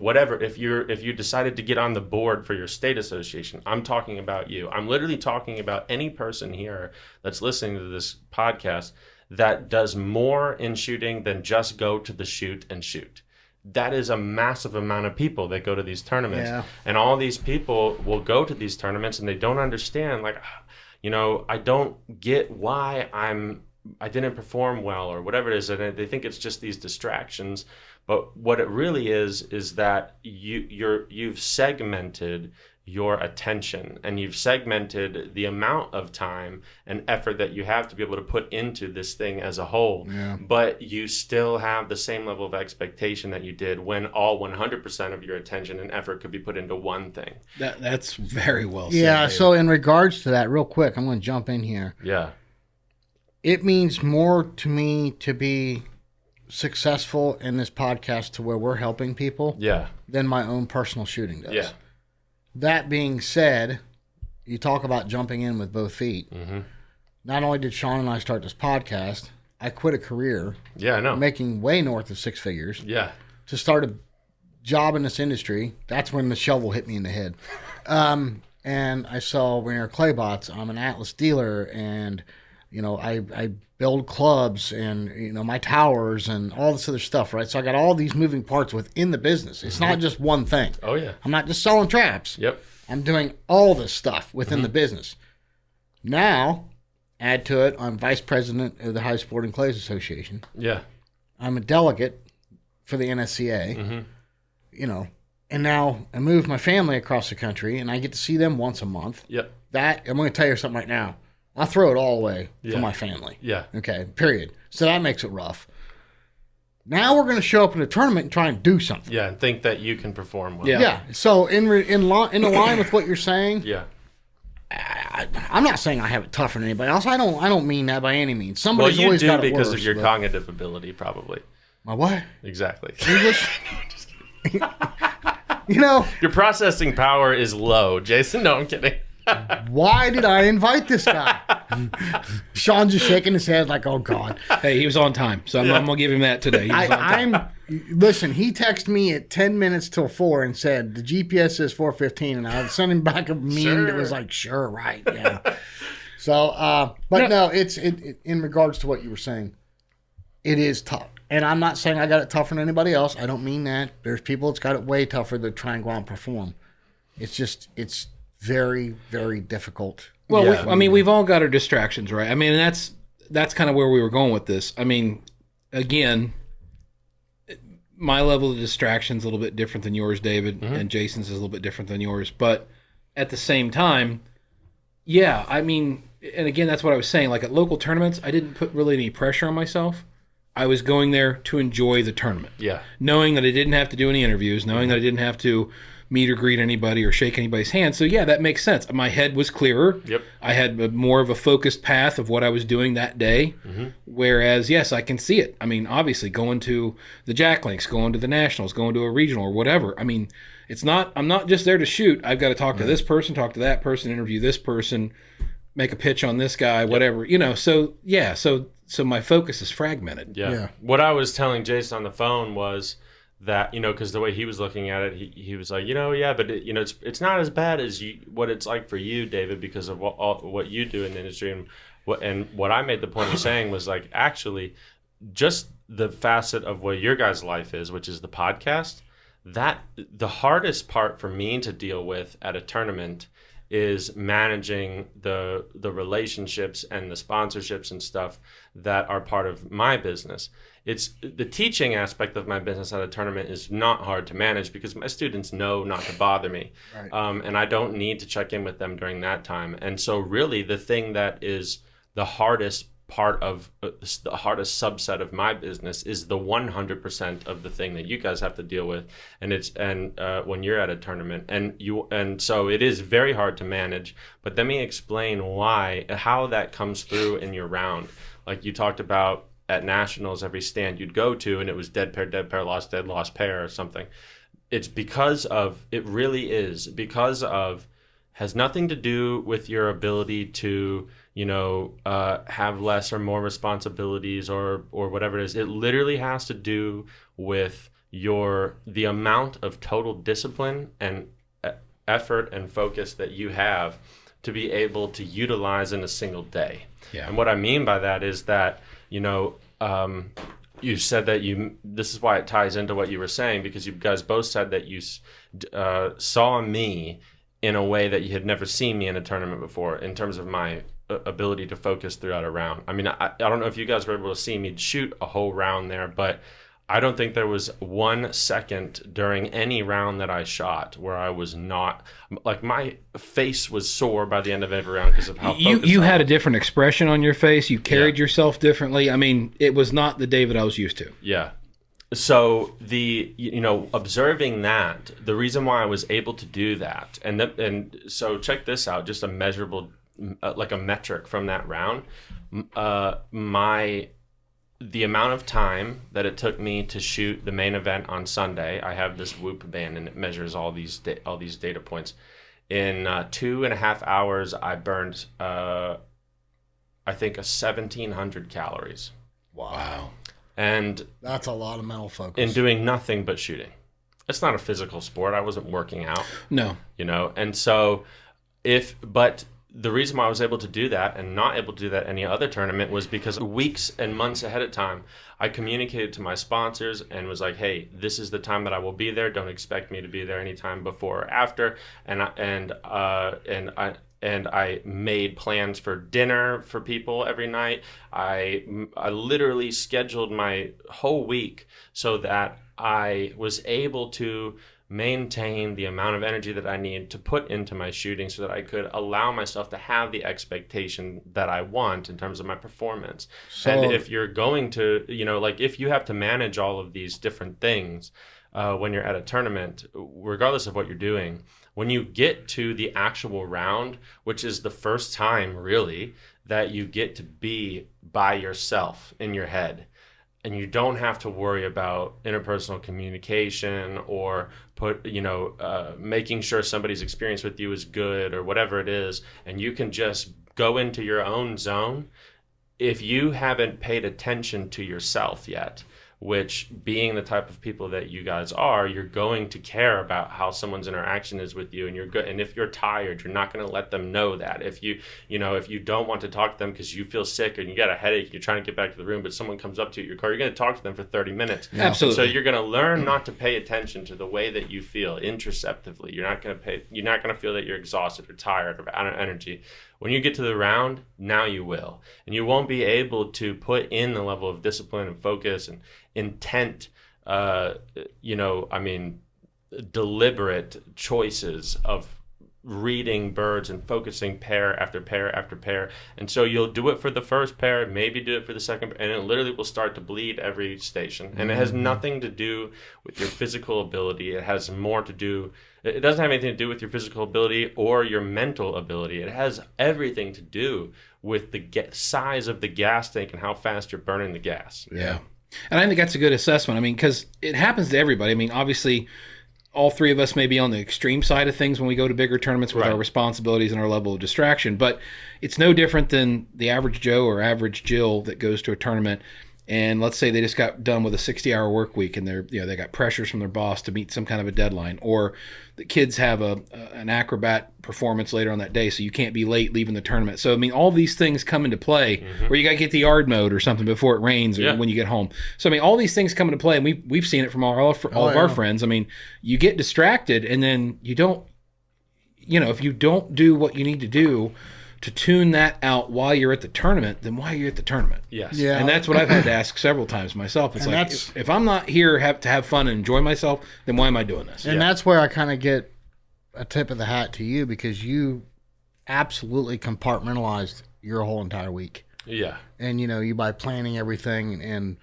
F: you decided to get on the board for your state association, I'm talking about you. I'm literally talking about any person here that's listening to this podcast that does more in shooting than just go to the shoot and shoot. That is a massive amount of people that go to these tournaments. Yeah. And all these people will go to these tournaments and they don't understand, like, you know, I don't get why I didn't perform well or whatever it is. And they think it's just these distractions. But what it really is that you've segmented your attention and you've segmented the amount of time and effort that you have to be able to put into this thing as a whole. Yeah. But you still have the same level of expectation that you did when all 100% of your attention and effort could be put into one thing.
E: That's very well said.
B: Yeah, so in regards to that, real quick, I'm going to jump in here.
F: Yeah.
B: It means more to me to be successful in this podcast to where we're helping people than my own personal shooting does. Yeah. That being said, you talk about jumping in with both feet. Mm-hmm. Not only did Sean and I start this podcast, I quit a career making way north of six figures to start a job in this industry. That's when the shovel hit me in the head. And I sell Rainier clay bots. I'm an Atlas dealer, and you know, I build clubs and, you know, my towers and all this other stuff, right? So I got all these moving parts within the business. It's not just one thing.
F: Oh, yeah.
B: I'm not just selling traps.
F: Yep.
B: I'm doing all this stuff within the business. Now, add to it, I'm vice president of the High Sporting Clays Association.
F: Yeah. I'm
B: a delegate for the NSCA, you know, and now I moved my family across the country and I get to see them once a month.
F: Yep.
B: That, I'm going to tell you something right now. I throw it all away for my family.
F: Yeah.
B: Okay, period. So that makes it rough. Now we're going to show up in a tournament and try and do something.
F: Yeah, and think that you can perform well.
B: Yeah. So in line with what you're saying, I'm not saying I have it tougher than anybody else. I don't mean that by any means. Somebody's always got it worse.
F: Because of your cognitive ability, probably.
B: My what?
F: Exactly.
B: English?
F: Just kidding.
B: You know,
F: your processing power is low, Jason. No, I'm kidding.
B: Why did I invite this guy? Sean's just shaking his head like, oh, God.
E: Hey, he was on time, so I'm going to give him that today.
B: Listen, he texted me at 10 minutes till 4 and said, the GPS says 4:15, and I sent him back a meme that was like, sure, right, yeah. So, no, it's in regards to what you were saying, it is tough. And I'm not saying I got it tougher than anybody else. I don't mean that. There's people that's got it way tougher that try and go out and perform. It's very, very difficult.
E: Well, we've all got our distractions, right? I mean, that's kind of where we were going with this. I mean, again, my level of distraction is a little bit different than yours, David, and Jason's is a little bit different than yours. But at the same time, I mean, and again, that's what I was saying. Like at local tournaments, I didn't put really any pressure on myself. I was going there to enjoy the tournament. Yeah. Knowing that I didn't have to do any interviews, knowing that I didn't have to meet or greet anybody or shake anybody's hand. So that makes sense. My head was clearer. Yep. I had more of a focused path of what I was doing that day. Whereas, yes, I can see it. I mean, obviously going to the Jack Links, going to the Nationals, going to a regional or whatever. I mean, I'm not just there to shoot. I've got to talk to this person, talk to that person, interview this person, make a pitch on this guy, whatever, so my focus is fragmented.
F: Yeah. What I was telling Jason on the phone was that, because the way he was looking at it, he was like, but it's not as bad as what it's like for you, David, because of what you do in the industry. And what I made the point of saying was like, actually, just the facet of what your guys' life is, which is the podcast, that the hardest part for me to deal with at a tournament is managing the relationships and the sponsorships and stuff that are part of my business. It's the teaching aspect of my business at a tournament is not hard to manage because my students know not to bother me. Right. And I don't need to check in with them during that time. And so really the thing that is the hardest part of the hardest subset of my business is the 100% of the thing that you guys have to deal with, and when you're at a tournament, and so it is very hard to manage. But let me explain how that comes through in your round. Like you talked about at nationals, every stand you'd go to, and it was dead pair, lost dead, lost pair, or something. It's because of has nothing to do with your ability to, have less or more responsibilities or whatever it is. It literally has to do with the amount of total discipline and effort and focus that you have to be able to utilize in a single day. Yeah. And what I mean by that is that, you said that this is why it ties into what you were saying, because you guys both said that you saw me in a way that you had never seen me in a tournament before in terms of my ability to focus throughout a round. I mean, I don't know if you guys were able to see me shoot a whole round there, but I don't think there was 1 second during any round that I shot where I was not, like, my face was sore by the end of every round because of how focused
E: you had a different expression on your face. You carried yourself differently. I mean, it was not the David I was used to.
F: Yeah. So observing that, the reason why I was able to do that, and so check this out, just a measurable, like a metric from that round, the amount of time that it took me to shoot the main event on Sunday. I have this Whoop band, and it measures all these data points. In 2.5 hours, I burned, I think, 1,700 calories.
B: Wow. And that's a lot of mental focus.
F: In doing nothing but shooting. It's not a physical sport. I wasn't working out.
E: No.
F: And so but the reason why I was able to do that and not able to do that any other tournament was because weeks and months ahead of time, I communicated to my sponsors and was like, hey, this is the time that I will be there. Don't expect me to be there anytime before or after. And I made plans for dinner for people every night. I literally scheduled my whole week so that I was able to maintain the amount of energy that I need to put into my shooting so that I could allow myself to have the expectation that I want in terms of my performance. So, and if you're going to, if you have to manage all of these different things when you're at a tournament, regardless of what you're doing, when you get to the actual round, which is the first time really that you get to be by yourself in your head, and you don't have to worry about interpersonal communication or making sure somebody's experience with you is good or whatever it is, and you can just go into your own zone. If you haven't paid attention to yourself yet, which, being the type of people that you guys are, you're going to care about how someone's interaction is with you, and you're good. And if you're tired, you're not going to let them know that. If you don't want to talk to them because you feel sick and you got a headache, you're trying to get back to the room, but someone comes up to you at your car, you're going to talk to them for 30 minutes.
E: Yeah. Absolutely.
F: So you're going to learn not to pay attention to the way that you feel introspectively. You're not going to feel that you're exhausted or tired or out of energy. When you get to the round, now you will. And you won't be able to put in the level of discipline and focus and intent, deliberate choices of reading birds and focusing pair after pair after pair. And so you'll do it for the first pair, maybe do it for the second pair, and it literally will start to bleed every station. And it has nothing to do with your physical ability. It has more to do, it doesn't have anything to do with your physical ability or your mental ability. It has everything to do with the size of the gas tank and how fast you're burning the gas.
E: Yeah. And I think that's a good assessment. I mean, because it happens to everybody. I mean, obviously, all three of us may be on the extreme side of things when we go to bigger tournaments with our responsibilities and our level of distraction, but it's no different than the average Joe or average Jill that goes to a tournament, and let's say they just got done with a 60-hour work week and they got pressures from their boss to meet some kind of a deadline, or the kids have an acrobat performance later on that day, so you can't be late leaving the tournament. So I mean, all these things come into play where you got to get the yard mode or something before it rains or when you get home. So I mean, all these things come into play, and we've seen it from all of our friends. I mean, you get distracted, and then you don't, if you don't do what you need to do to tune that out while you're at the tournament, then why are you at the tournament?
F: Yes.
E: Yeah. And that's what I've had to ask several times myself. It's like, if I'm not here to have fun and enjoy myself, then why am I doing this?
B: And that's where I kind of get a tip of the hat to you, because you absolutely compartmentalized your whole entire week.
F: Yeah.
B: And, you by planning everything. And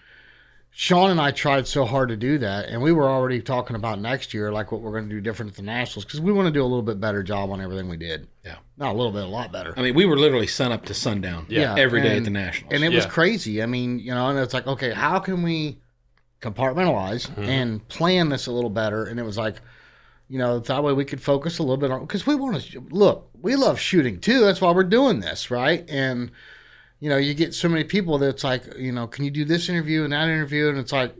B: Sean and I tried so hard to do that. And we were already talking about next year, like what we're going to do different at the Nationals, because we want to do a little bit better job on everything we did.
E: Yeah.
B: Not a little bit, a lot better.
E: I mean, we were literally sun up to sundown every day at the Nationals.
B: And it was crazy. I mean, and it's like, okay, how can we compartmentalize and plan this a little better? And it was like, that way we could focus a little bit on, because we want to, look, we love shooting too. That's why we're doing this, right? And, you get so many people that's like, can you do this interview and that interview? And it's like,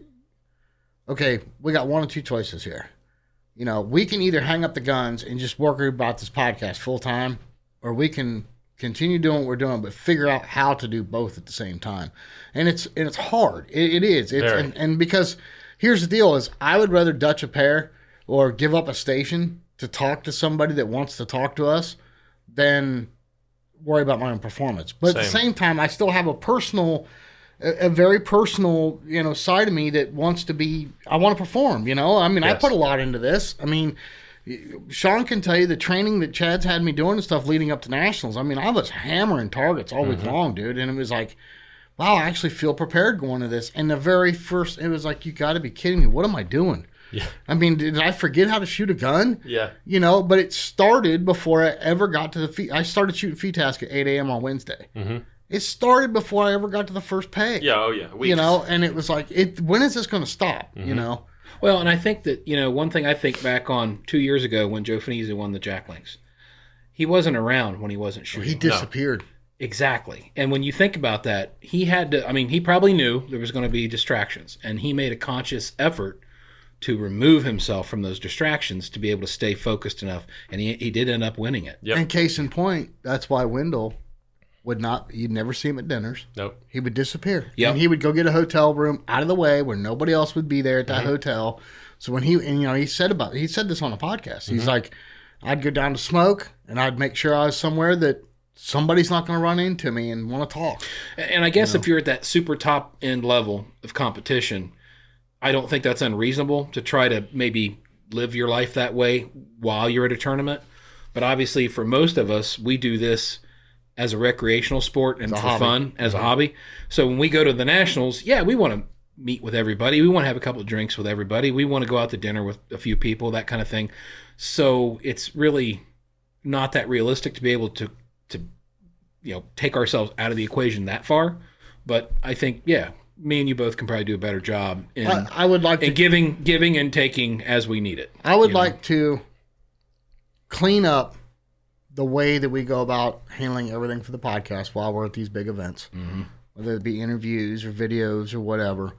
B: okay, we got one or two choices here. We can either hang up the guns and just work about this podcast full time, or we can continue doing what we're doing, but figure out how to do both at the same time. And it's hard. It is. And because here's the deal is I would rather Dutch a pair or give up a station to talk to somebody that wants to talk to us than worry about my own performance. But at the same time, I still have a very personal, side of me that wants to be, I want to perform, I mean, I put a lot into this. I mean, Sean can tell you the training that Chad's had me doing and stuff leading up to Nationals. I mean, I was hammering targets all week long, dude. And it was like, wow, I actually feel prepared going to this. And the very first, it was like, you got to be kidding me. What am I doing?
F: Yeah.
B: I mean, did I forget how to shoot a gun?
F: Yeah.
B: But it started before I ever got to the feet. I started shooting feet task at 8 a.m. on Wednesday. Mm-hmm. It started before I ever got to the first peg.
F: Yeah, oh yeah. Weeks.
B: And it was like, when is this going to stop,
E: Well, and I think that, one thing I think back on 2 years ago when Joe Finizzi won the Jack Links, he wasn't around when he wasn't shooting.
B: He disappeared.
E: No. Exactly. And when you think about that, he had to, he probably knew there was going to be distractions, and he made a conscious effort to remove himself from those distractions to be able to stay focused enough. And he did end up winning it.
B: Yep. And case in point, that's why Wendell you'd never see him at dinners.
F: Nope.
B: He would disappear.
E: Yep.
B: And he would go get a hotel room out of the way where nobody else would be there at that hotel. So when he said this on a podcast. He's like, I'd go down to smoke and I'd make sure I was somewhere that somebody's not going to run into me and want to talk.
E: And I guess if you're at that super top end level of competition, I don't think that's unreasonable to try to maybe live your life that way while you're at a tournament. But obviously for most of us, we do this as a recreational sport and for fun, as a hobby. So when we go to the Nationals, we want to meet with everybody. We want to have a couple of drinks with everybody. We want to go out to dinner with a few people, that kind of thing. So it's really not that realistic to be able to take ourselves out of the equation that far. But I think, me and you both can probably do a better job in
B: I would like
E: in giving and taking as we need it.
B: I would like to clean up the way that we go about handling everything for the podcast while we're at these big events, whether it be interviews or videos or whatever,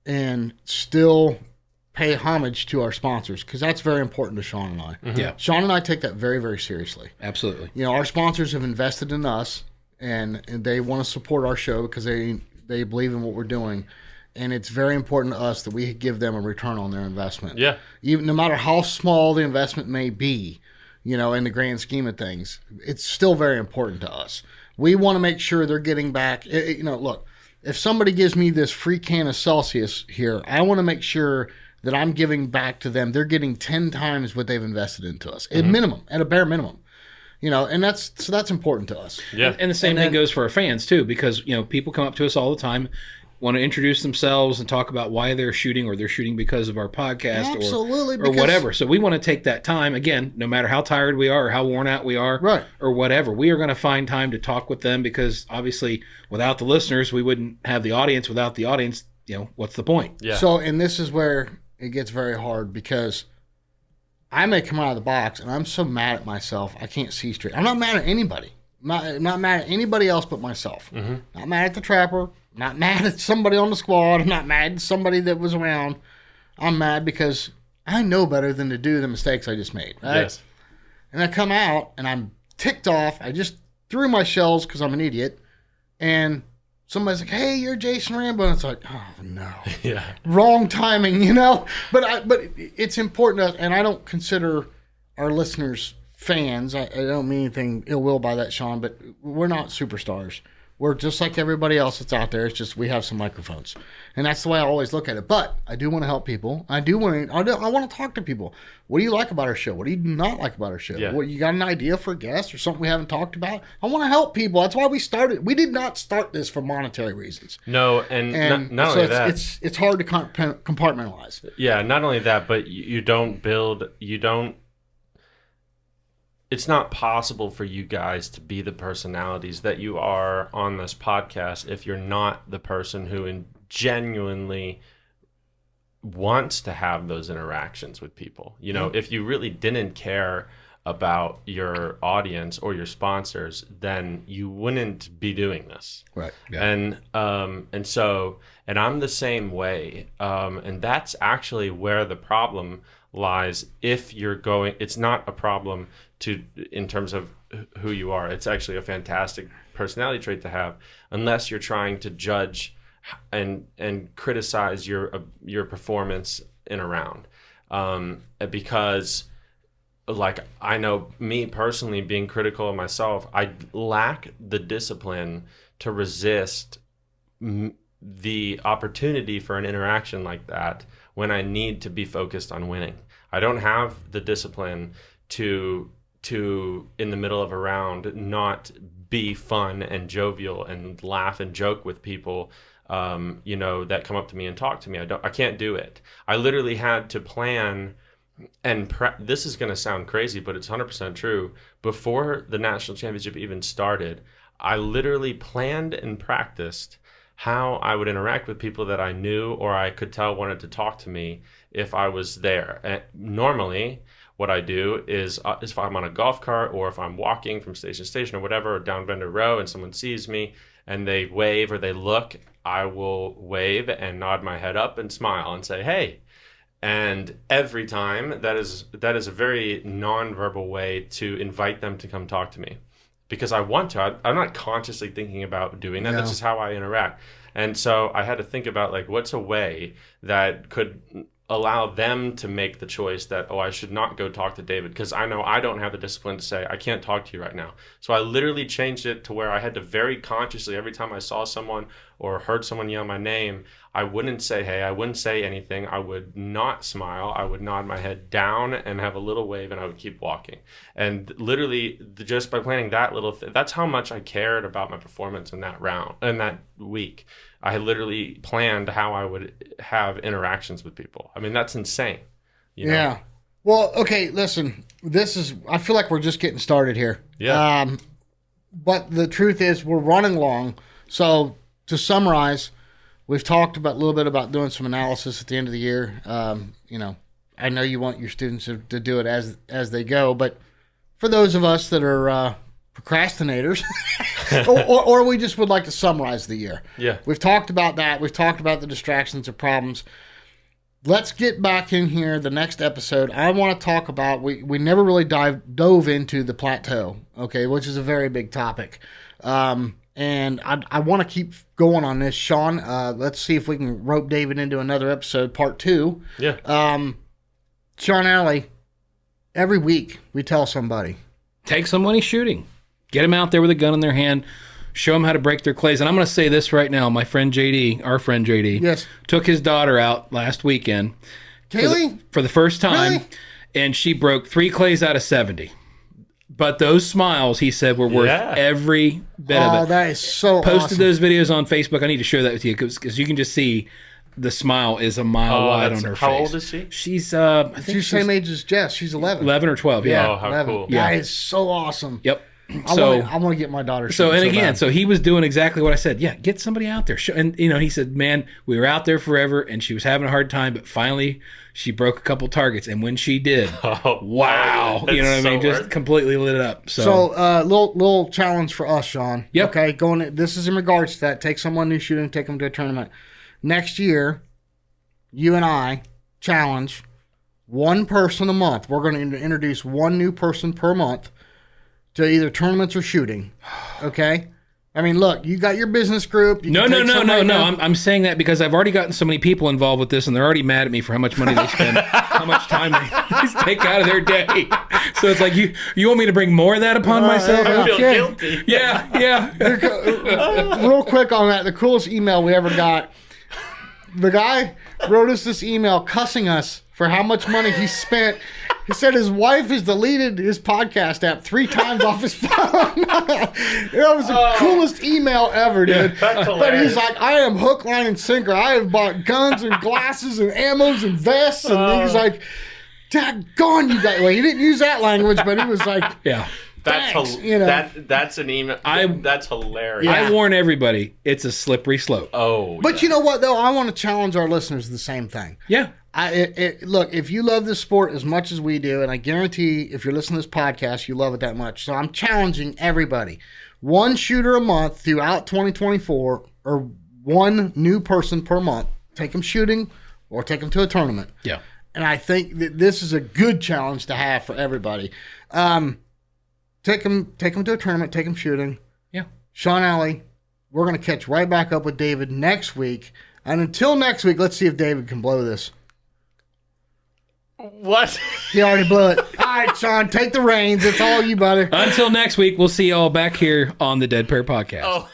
B: and still pay homage to our sponsors, because that's very important to Sean and I.
E: Yeah.
B: Sean and I take that very, very seriously.
E: Absolutely.
B: Our sponsors have invested in us, and they want to support our show because they believe in what we're doing. And it's very important to us that we give them a return on their investment.
F: Yeah.
B: Even no matter how small the investment may be, in the grand scheme of things, it's still very important to us. We want to make sure they're getting back. Look, if somebody gives me this free can of Celsius here, I want to make sure that I'm giving back to them. They're getting 10 times what they've invested into us, at a bare minimum. And that's important to us.
E: Yeah. And the same thing goes for our fans too, because, people come up to us all the time, want to introduce themselves and talk about why they're shooting, or they're shooting because of our podcast or whatever. So we want to take that time, again, no matter how tired we are or how worn out we are,
B: right,
E: or whatever, we are going to find time to talk with them, because obviously without the listeners, we wouldn't have the audience. Without the audience, what's the point?
F: Yeah.
B: So, and this is where it gets very hard, because I may come out of the box and I'm so mad at myself, I can't see straight. I'm not mad at anybody. I'm not mad at anybody else but myself. Not mad at the trapper. Not mad at somebody on the squad. I'm not mad at somebody that was around. I'm mad because I know better than to do the mistakes I just made. Right?
F: Yes.
B: And I come out and I'm ticked off. I just threw my shells because I'm an idiot. And somebody's like, "Hey, you're Jason Rambo." And it's like, oh, no.
F: Yeah.
B: Wrong timing, But it's important to us, and I don't consider our listeners fans. I don't mean anything ill will by that, Sean, but we're not superstars. We're just like everybody else that's out there. It's just we have some microphones, and that's the way I always look at it. But I do want to help people. I want to talk to people. What do you like about our show? What do you not like about our show?
F: Yeah.
B: What, you got an idea for a guest or something we haven't talked about? I want to help people. That's why we started. We did not start this for monetary reasons.
F: No, and not
B: so
F: only that,
B: it's hard to compartmentalize.
F: Yeah, not only that, but you don't. It's not possible for you guys to be the personalities that you are on this podcast if you're not the person who genuinely wants to have those interactions with people. You know, if you really didn't care about your audience or your sponsors, then you wouldn't be doing this.
B: Right.
E: Yeah.
F: And I'm the same way. And that's actually where the problem lies. If you're going, it's not a problem in terms of who you are. It's actually a fantastic personality trait to have, unless you're trying to judge and criticize your performance in a round. Because like, I know me personally, being critical of myself, I lack the discipline to resist the opportunity for an interaction like that when I need to be focused on winning. I don't have the discipline to in the middle of a round not be fun and jovial and laugh and joke with people that come up to me and talk to me. I can't do it. I literally had to plan and this is going to sound crazy, but it's 100% true. Before the national championship even started, I literally planned and practiced how I would interact with people that I knew or I could tell wanted to talk to me if I was there. And normally, what I do is if I'm on a golf cart or if I'm walking from station to station or whatever, or down Vendor Row, and someone sees me and they wave or they look, I will wave and nod my head up and smile and say, hey. And every time, that is a very non-verbal way to invite them to come talk to me. Because I want to. I'm not consciously thinking about doing that. No. That's just how I interact. And so I had to think about, like, what's a way that could allow them to make the choice that, I should not go talk to David, because I know I don't have the discipline to say, I can't talk to you right now. So I literally changed it to where I had to very consciously, every time I saw someone or heard someone yell my name, I wouldn't say, hey, I wouldn't say anything. I would not smile. I would nod my head down and have a little wave, and I would keep walking. And literally, just by planning that little that's how much I cared about my performance in that round, in that week. I had literally planned how I would have interactions with people. I mean, that's insane. You know?
B: Yeah. Well, okay, listen, I feel like we're just getting started here.
F: Yeah.
B: But the truth is we're running long. So to summarize, we've talked a little bit about doing some analysis at the end of the year. I know you want your students to do it as they go, but for those of us that are procrastinators, or we just would like to summarize the year.
F: Yeah.
B: We've talked about that. We've talked about the distractions or problems. Let's get back in here the next episode. I want to talk about, we never really dove into the plateau, okay, which is a very big topic. And I want to keep going on this. Sean, let's see if we can rope David into another episode, part 2.
F: Yeah.
B: Sean Alley, every week we tell somebody.
E: Take somebody shooting. Get them out there with a gun in their hand. Show them how to break their clays. And I'm going to say this right now. My friend JD, our friend JD,
B: yes,
E: took his daughter out last weekend
B: Kaylee?
E: for the first time,
B: Really?
E: and she broke 3 clays out of 70. But those smiles, he said, were worth every bit of it.
B: Oh, that is so
E: Posted
B: awesome.
E: those videos on Facebook. I need to share that with you because you can just see the smile is a mile wide on her face.
F: How old is she?
E: She's, I think
B: She's
E: she's
B: the same age as Jess. She's 11.
E: 11 or 12, yeah.
F: Oh, how
B: 11.
F: cool.
B: That is so awesome.
E: Yep.
B: I want to get my daughter.
E: So
B: bad.
E: so he was doing exactly what I said. Yeah, get somebody out there. And he said, man, we were out there forever, and she was having a hard time, but finally she broke a couple targets, and when she did, wow, you know what I mean? Just completely lit it up. So
B: little challenge for us, Sean.
E: Yep.
B: Okay, this is in regards to that. Take someone new shooting, take them to a tournament. Next year, you and I challenge one person a month. We're going to introduce one new person per month to either tournaments or shooting, okay? I mean, look, you got your business group. You
E: No.
B: can take somebody down.
E: I'm saying that because I've already gotten so many people involved with this, and they're already mad at me for how much money they spend, how much time they take out of their day. So it's like, you want me to bring more of that upon myself?
F: I feel
B: Okay.
F: guilty.
E: Yeah.
B: Real quick on that, the coolest email we ever got. The guy wrote us this email cussing us for how much money he spent. He said his wife has deleted his podcast app 3 times off his phone. That was the coolest email ever, dude.
F: That's
B: But
F: hilarious.
B: he's like, I am hook, line, and sinker. I have bought guns and glasses and ammos and vests. And he's like, daggone you guys. Well, he didn't use that language, but he was like,
E: Yeah.
F: That's
B: Thanks,
F: that's an email. That's hilarious.
B: Yeah.
E: I warn everybody, it's a slippery slope.
F: Oh,
B: but you know what, though? I want to challenge our listeners to the same thing.
E: Yeah.
B: Look, if you love this sport as much as we do, and I guarantee if you're listening to this podcast, you love it that much. So I'm challenging everybody. 1 shooter a month throughout 2024, or 1 new person per month. Take them shooting or take them to a tournament.
E: Yeah.
B: And I think that this is a good challenge to have for everybody. Take them to a tournament, take them shooting.
E: Yeah.
B: Sean Alley, we're going to catch right back up with David next week. And until next week, let's see if David can blow this.
F: what?
B: He already blew it. All right, Sean, take the reins. It's all you, brother.
E: Until next week, we'll see you all back here on the Dead Pair Podcast.
F: Oh.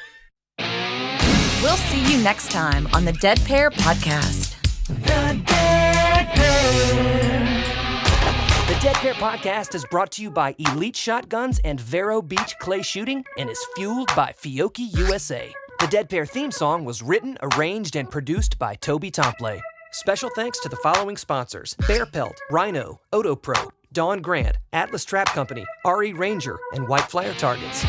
C: We'll see you next time on the Dead Pair Podcast.
A: The Dead Pair Podcast is brought to you by Elite Shotguns and Vero Beach Clay Shooting and is fueled by Fiocchi USA. The Dead Pair theme song was written, arranged, and produced by Toby Tomplay. Special thanks to the following sponsors: Bear Pelt, Rhino, Oto Pro, Dawn Grant, Atlas Trap Company, RE Ranger, and White Flyer Targets.